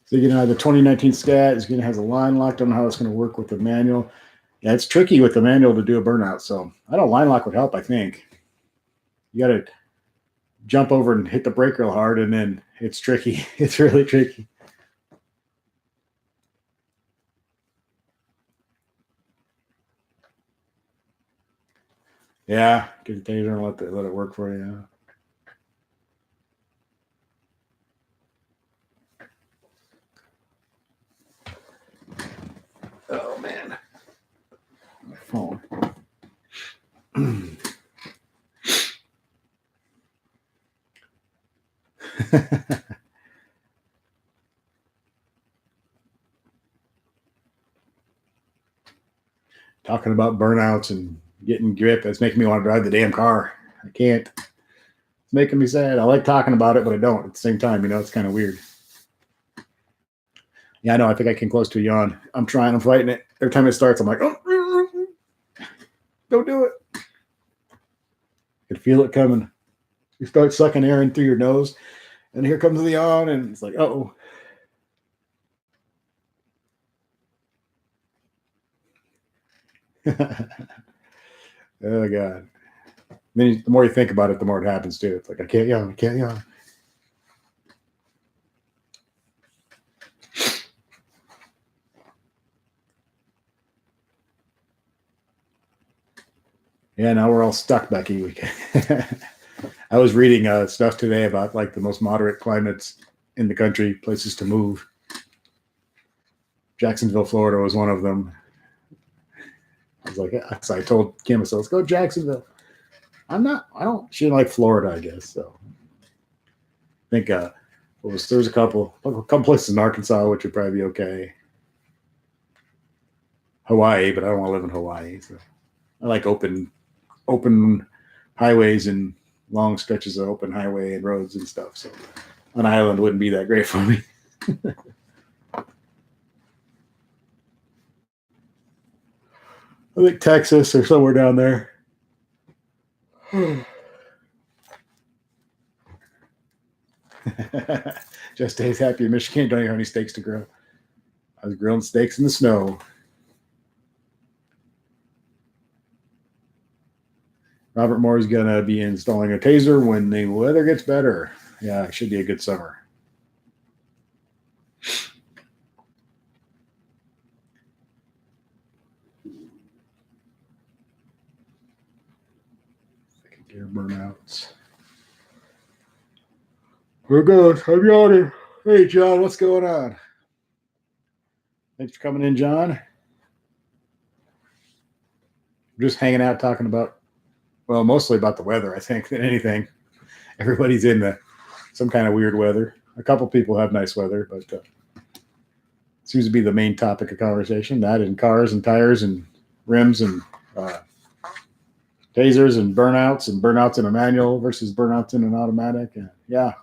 Speaker 1: So, the 2019 Scat is going to have a line lock. Don't know how it's going to work with the manual. Yeah, it's tricky with the manual to do a burnout. So I don't line lock would help, I think. You got to jump over and hit the brake real hard, and then it's tricky. It's really tricky. Yeah, because they don't let it work for you. Oh man, my phone. talking about burnouts and getting grip. It's making me want to drive the damn car. I can't. It's making me sad. I like talking about it, but I don't at the same time. It's kind of weird. Yeah, I know. I think I came close to a yawn. I'm trying. I'm fighting it. Every time it starts, I'm like, oh, don't do it. I can feel it coming. You start sucking air in through your nose, and here comes the yawn, and it's like, oh. Oh God. Then the more you think about it, the more it happens too. It's like I can't yawn. Yeah, now we're all stuck, Becky. I was reading stuff today about like the most moderate climates in the country, places to move. Jacksonville, Florida was one of them. I was like, so I told Kim, so let's go to Jacksonville. She didn't like Florida, I guess. So I think there's a couple places in Arkansas which would probably be okay. Hawaii, but I don't want to live in Hawaii. So I like open highways and long stretches of open highway and roads and stuff. So an island wouldn't be that great for me. I think Texas or somewhere down there. Just stays happy in Michigan. Don't you have any steaks to grill? I was grilling steaks in the snow. Robert Moore's going to be installing a taser when the weather gets better. Yeah, it should be a good summer. Second gear burnouts. We're good. I'm yawning. Hey, John, what's going on? Thanks for coming in, John. I'm just hanging out talking about, well, mostly about the weather, I think, than anything. Everybody's in some kind of weird weather. A couple people have nice weather, but it seems to be the main topic of conversation. That and cars and tires and rims and tasers and burnouts in a manual versus burnouts in an automatic. Yeah.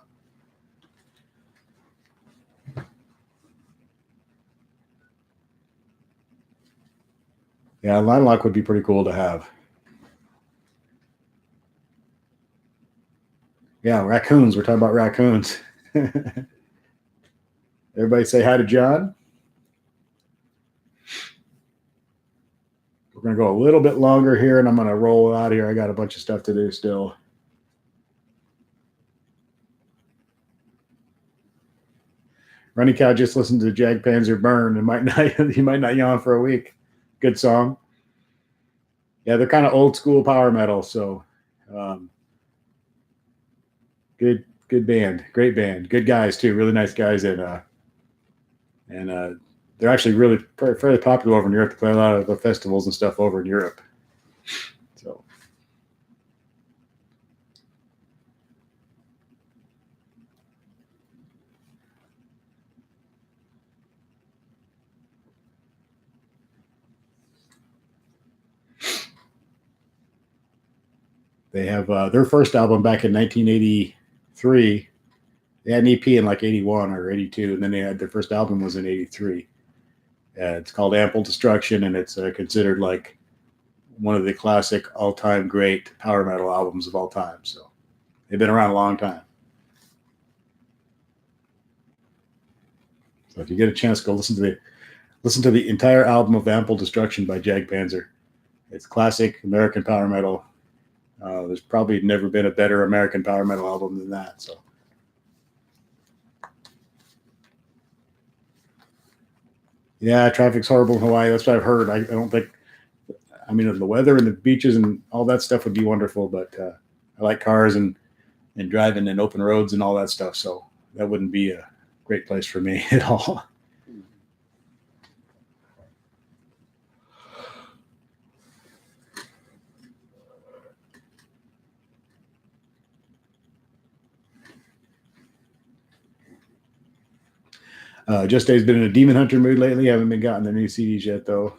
Speaker 1: Yeah, line lock would be pretty cool to have. Yeah, racoons. We're talking about racoons. Everybody say hi to John. We're going to go a little bit longer here, and I'm going to roll out of here. I got a bunch of stuff to do still. Running Cow just listened to Jag Panzer Burn and he might not yawn for a week. Good song. Yeah, they're kind of old school power metal, so good band, great band, good guys too, really nice guys, and they're actually really fairly popular over in Europe. They play a lot of the festivals and stuff over in Europe. So they have their first album back in 1983. They had an EP in like 81 or 82, and then they had their first album was in 83. It's called Ample Destruction, and it's considered like one of the classic all-time great power metal albums of all time. So they've been around a long time. So if you get a chance, go listen to the entire album of Ample Destruction by Jag Panzer. It's classic American power metal. There's probably never been a better American power metal album than that. So. Yeah, traffic's horrible in Hawaii. That's what I've heard. I don't think, I mean, the weather and the beaches and all that stuff would be wonderful, but I like cars and driving and open roads and all that stuff. So that wouldn't be a great place for me at all. Just Day's been in a Demon Hunter mood lately. I haven't been gotten the new CDs yet, though.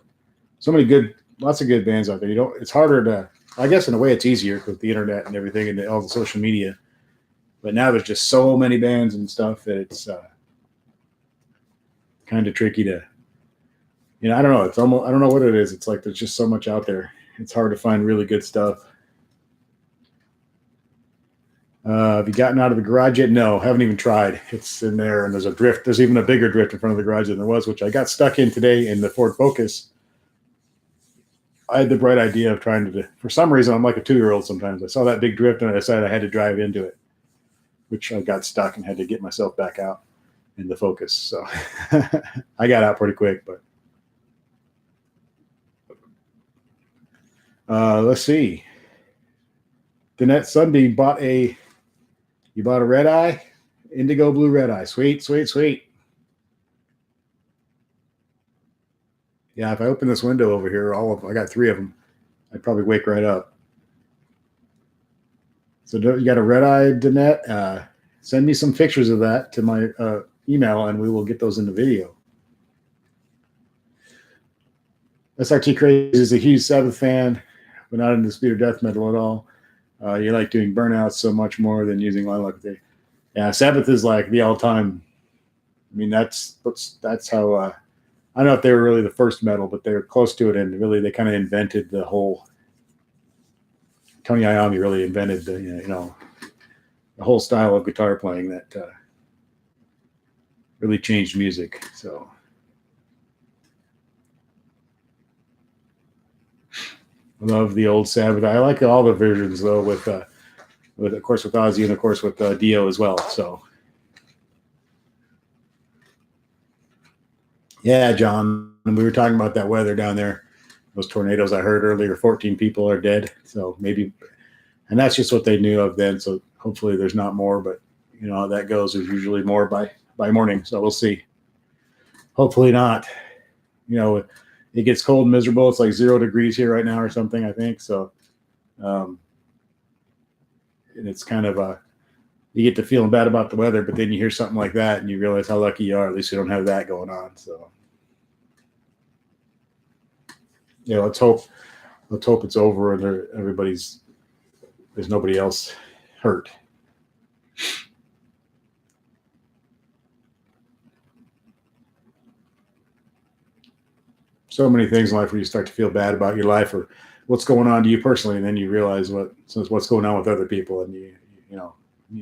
Speaker 1: So many good lots of good bands out there. You don't. It's harder to. I guess in a way it's easier with the internet and everything and all the social media. But now there's just so many bands and stuff that it's kind of tricky to. I don't know. It's almost. I don't know what it is. It's like there's just so much out there. It's hard to find really good stuff. Have you gotten out of the garage yet? No, haven't even tried. It's in there, and there's a drift. There's even a bigger drift in front of the garage than there was, which I got stuck in today in the Ford Focus. I had the bright idea of trying to, for some reason, I'm like a 2-year-old sometimes. I saw that big drift, and I decided I had to drive into it, which I got stuck and had to get myself back out in the Focus. So I got out pretty quick, but let's see. Danette Sunday bought a red eye, indigo blue red eye. Sweet, sweet, sweet. Yeah, if I open this window over here, I got 3 of them. I'd probably wake right up. So you got a red eye, Danette? Send me some pictures of that to my email, and we will get those in the video. SRT Crazy is a huge Sabbath fan, but not into speed or death metal at all. You like doing burnouts so much more than using line lock. Yeah, Sabbath is like the all-time. I mean, that's how. I don't know if they were really the first metal, but they were close to it, and really they kind of invented the whole. Tony Iommi really invented the whole style of guitar playing that really changed music. So. I love the old Sabbath. I like all the versions though, with of course with Ozzy and of course with Dio as well. So yeah, John, we were talking about that weather down there. Those tornadoes I heard earlier, 14 people are dead. So maybe, and that's just what they knew of then. So hopefully there's not more, but how that goes. There's usually more by morning. So we'll see. Hopefully not. It gets cold and miserable. It's like 0 degrees here right now or something, I think. So, and it's kind of you get to feeling bad about the weather, but then you hear something like that and you realize how lucky you are. At least you don't have that going on. So, let's hope it's over and there's nobody else hurt. So many things in life where you start to feel bad about your life or what's going on to you personally, and then you realize what's going on with other people, and you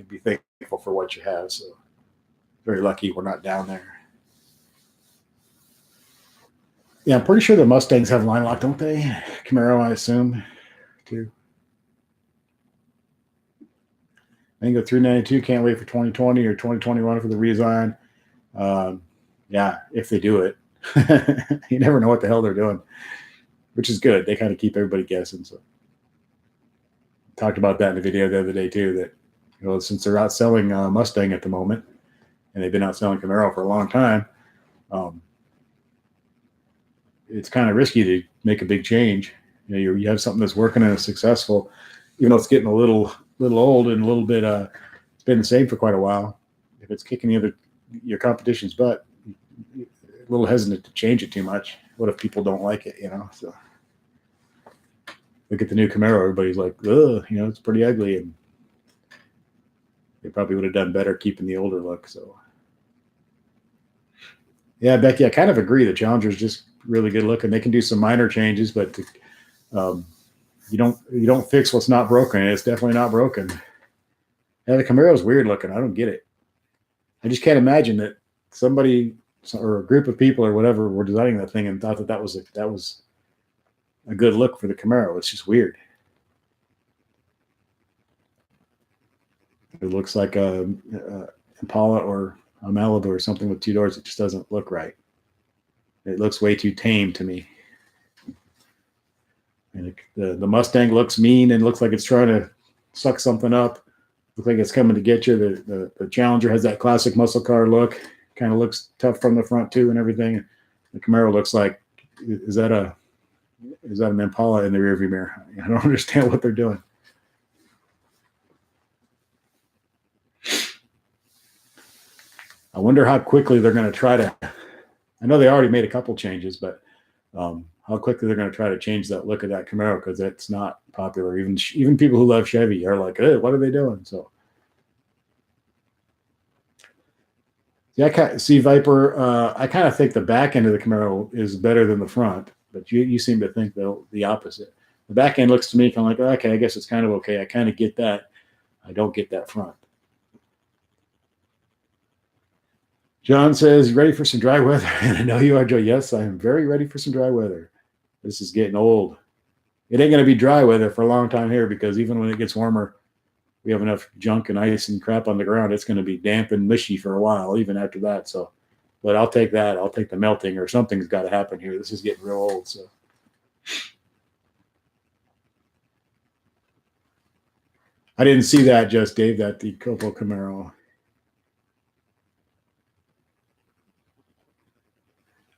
Speaker 1: be thankful for what you have. So very lucky we're not down there. Yeah, I'm pretty sure the Mustangs have line lock, don't they? Camaro, I assume, too. Mango 392 can't wait for 2020 or 2021 for the redesign. Yeah, if they do it. You never know what the hell they're doing, which is good. They kind of keep everybody guessing. So talked about that in the video the other day too, that since they're out selling Mustang at the moment and they've been out selling Camaro for a long time, it's kind of risky to make a big change. You have something that's working and is successful, even though it's getting a little old and a little bit it's been the same for quite a while. If it's kicking your competition's butt, a little hesitant to change it too much. What if people don't like it, So look at the new Camaro. Everybody's like, ugh, it's pretty ugly. And they probably would have done better keeping the older look. So yeah, Becky, I kind of agree. The Challenger's just really good looking. They can do some minor changes, but you don't fix what's not broken. It's definitely not broken. Yeah, the Camaro's weird looking. I don't get it. I just can't imagine that somebody or a group of people or whatever were designing that thing and thought that was a good look for the Camaro. It's just weird. It looks like a Impala or a Malibu or something with 2 doors. It just doesn't look right. It looks way too tame to me. And the Mustang looks mean and looks like it's trying to suck something up. Looks like it's coming to get you. The Challenger has that classic muscle car look. Kind of looks tough from the front too and everything. The Camaro looks like, is that an Impala in the rearview mirror? I don't understand what they're doing. I wonder how quickly they're going to try to. I know they already made a couple changes, but how quickly they're going to try to change that look of that Camaro, because it's not popular. Even people who love Chevy are like, hey, what are they doing? So yeah, see Viper. I kind of think the back end of the Camaro is better than the front, but you seem to think the opposite. The back end looks to me kind of like, okay, I guess it's kind of okay. I kind of get that. I don't get that front. John says, you ready for some dry weather? And I know you are, Joe. Yes, I am very ready for some dry weather. This is getting old. It ain't going to be dry weather for a long time here, because even when it gets warmer, we have enough junk and ice and crap on the ground. It's going to be damp and mushy for a while, even after that. So, but I'll take that. I'll take the melting, or something's got to happen here. This is getting real old. So, I didn't see that, just Dave, that the Copo Camaro.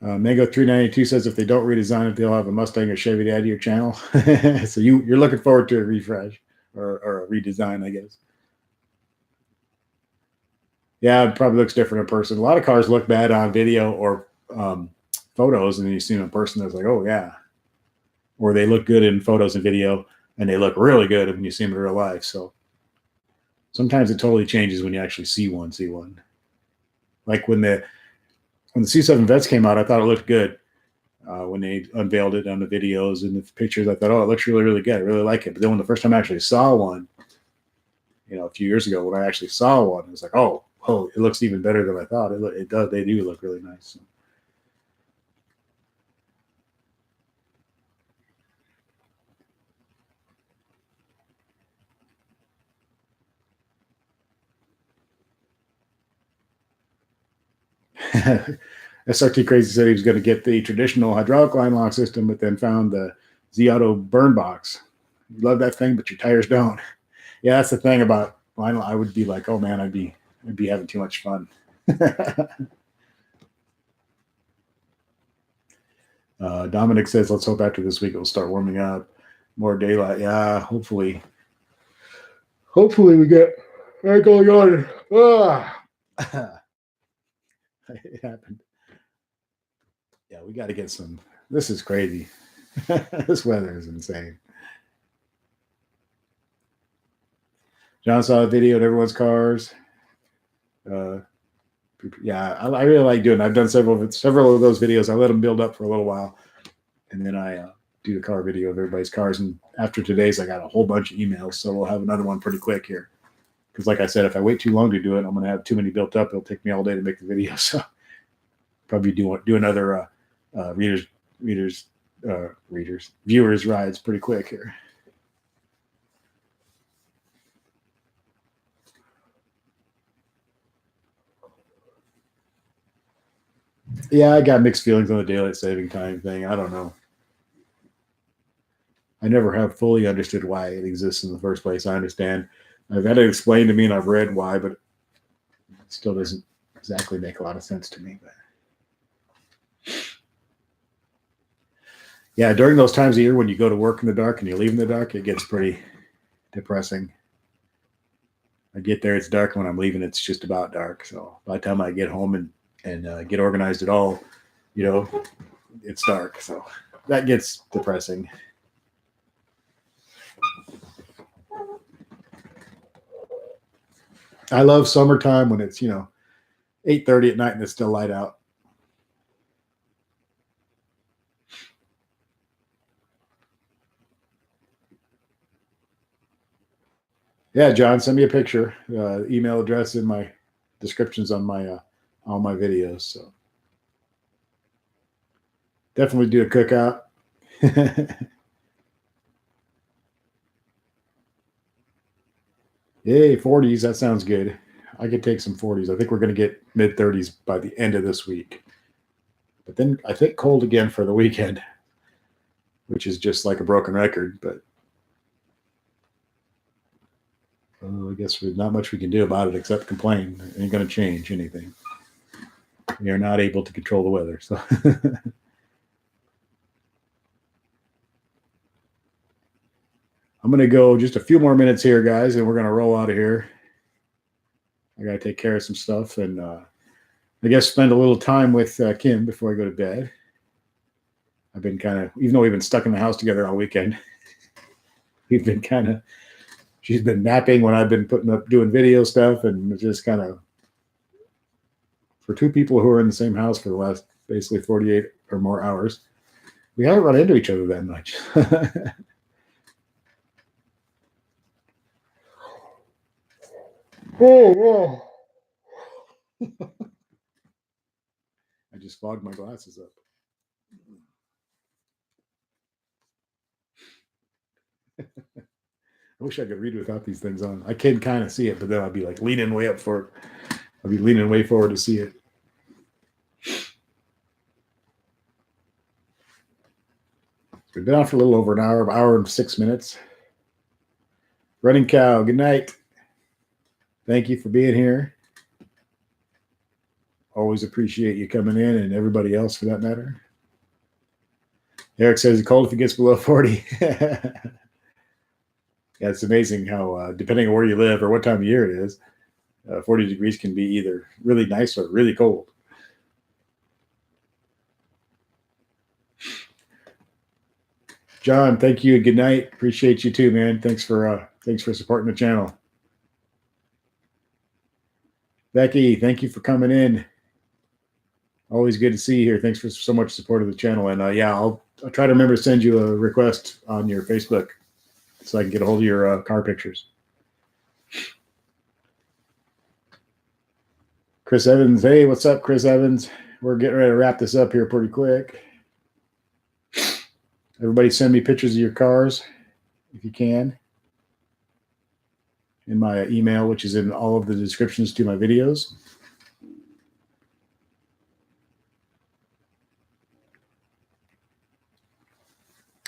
Speaker 1: Mango 392 says if they don't redesign it, they'll have a Mustang or Chevy to add to your channel. So you're looking forward to a refresh or a redesign, I guess. Yeah, it probably looks different in person. A lot of cars look bad on video or photos, and then you see them in person, it's like, oh yeah. Or they look good in photos and video, and they look really good when you see them in real life. So sometimes it totally changes when you actually see one. Like when the C7 Vets came out, I thought it looked good. When they unveiled it on the videos and the pictures, I thought, oh, it looks really, really good. I really like it. But then when the first time I actually saw one, a few years ago, when I actually saw one, it was like, oh, it looks even better than I thought. It does. They do look really nice. So. SRT Crazy said he was going to get the traditional hydraulic line lock system, but then found the Z-Auto burn box. You love that thing, but your tires don't. Yeah, that's the thing about line. I would be like, oh man, I'd be having too much fun. Dominic says, let's hope after this week it will start warming up. More daylight. Yeah, hopefully. Hopefully we get that going on. It happened. Yeah, we got to get some. This is crazy. This weather is insane. John saw a video of everyone's cars. Yeah, I really like doing it. I've done several of those videos. I let them build up for a little while, and then I do the car video of everybody's cars. And after today's, I got a whole bunch of emails, so we'll have another one pretty quick here. Because like I said, if I wait too long to do it, I'm going to have too many built up. It'll take me all day to make the video. So probably do another viewers rides pretty quick here. Yeah, I got mixed feelings on the daylight saving time thing. I don't know. I never have fully understood why it exists in the first place. I understand. I've had it explained to me, and I've read why, but it still doesn't exactly make a lot of sense to me. But yeah, during those times of year when you go to work in the dark and you leave in the dark, it gets pretty depressing. I get there, it's dark. When I'm leaving, it's just about dark. So by the time I get home and get organized at all, it's dark. So that gets depressing. I love summertime when it's 8:30 at night and it's still light out. Yeah, John, send me a picture. Email address in my descriptions on my all my videos. So definitely do a cookout. Yay, 40s. That sounds good. I could take some 40s. I think we're going to get mid 30s by the end of this week. But then I think cold again for the weekend, which is just like a broken record. But I guess there's not much we can do about it except complain. It ain't going to change anything. We are not able to control the weather. So I'm going to go just a few more minutes here, guys, and we're going to roll out of here. I got to take care of some stuff and I guess spend a little time with Kim before I go to bed. I've been kind of, even though we've been stuck in the house together all weekend, we've been kind of, she's been napping when I've been putting up doing video stuff, and just kind of, for two people who are in the same house for the last basically 48 or more hours, we haven't run into each other that much. Oh, I just fogged my glasses up. I wish I could read without these things on. I can kind of see it, but then I'll be like leaning way up for it. I'll be leaning way forward to see it. We've been on for a little over an hour and 6 minutes. Running Cow, good night. Thank you for being here. Always appreciate you coming in, and everybody else for that matter. Eric says it's cold if it gets below 40. Yeah, it's amazing how, depending on where you live or what time of year it is, 40 degrees can be either really nice or really cold. John, thank you. Good night. Appreciate you too, man. Thanks for supporting the channel. Becky, thank you for coming in. Always good to see you here. Thanks for so much support of the channel. And yeah, I'll try to remember to send you a request on your Facebook so I can get a hold of your car pictures. Chris Evans. Hey, what's up, Chris Evans? We're getting ready to wrap this up here pretty quick. Everybody send me pictures of your cars if you can in my email, which is in all of the descriptions to my videos.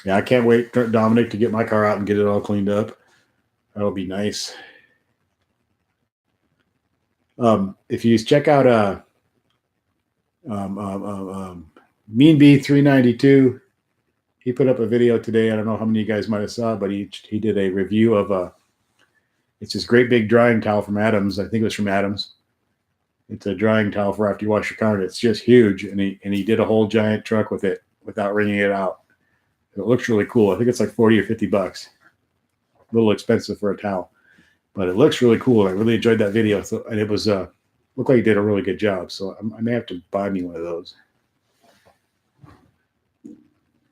Speaker 1: Yeah, I can't wait, Dominic, to get my car out and get it all cleaned up. That'll be nice. If you check out Mean Bee 392, he put up a video today. I don't know how many of you guys might have saw it, but he did a review of it's this great big drying towel from Adams. I think it was from Adams. It's a drying towel for after you wash your car, and it's just huge. And he did a whole giant truck with it without wringing it out. It looks really cool. I think it's like 40 or 50 bucks. A little expensive for a towel, but it looks really cool. I really enjoyed that video. So, and it was looked like he did a really good job. So I may have to buy me one of those.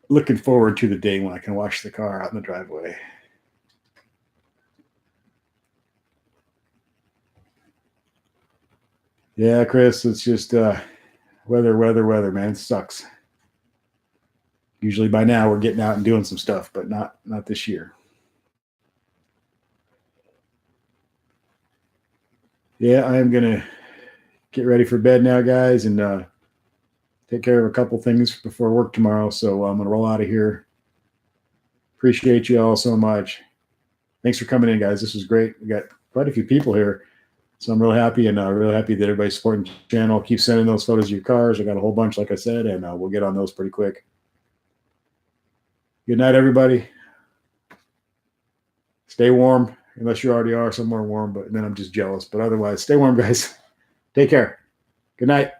Speaker 1: Looking forward to the day when I can wash the car out in the driveway. Yeah, Chris, it's just weather, man. It sucks. Usually by now we're getting out and doing some stuff, but not this year. Yeah, I am going to get ready for bed now, guys, and take care of a couple things before work tomorrow. So I'm going to roll out of here. Appreciate you all so much. Thanks for coming in, guys. This was great. We got quite a few people here. So I'm really happy, and really happy that everybody's supporting the channel. Keep sending those photos of your cars. I got a whole bunch, like I said, and we'll get on those pretty quick. Good night, everybody. Stay warm, unless you already are somewhere warm, but then I'm just jealous. But otherwise, stay warm, guys. Take care. Good night.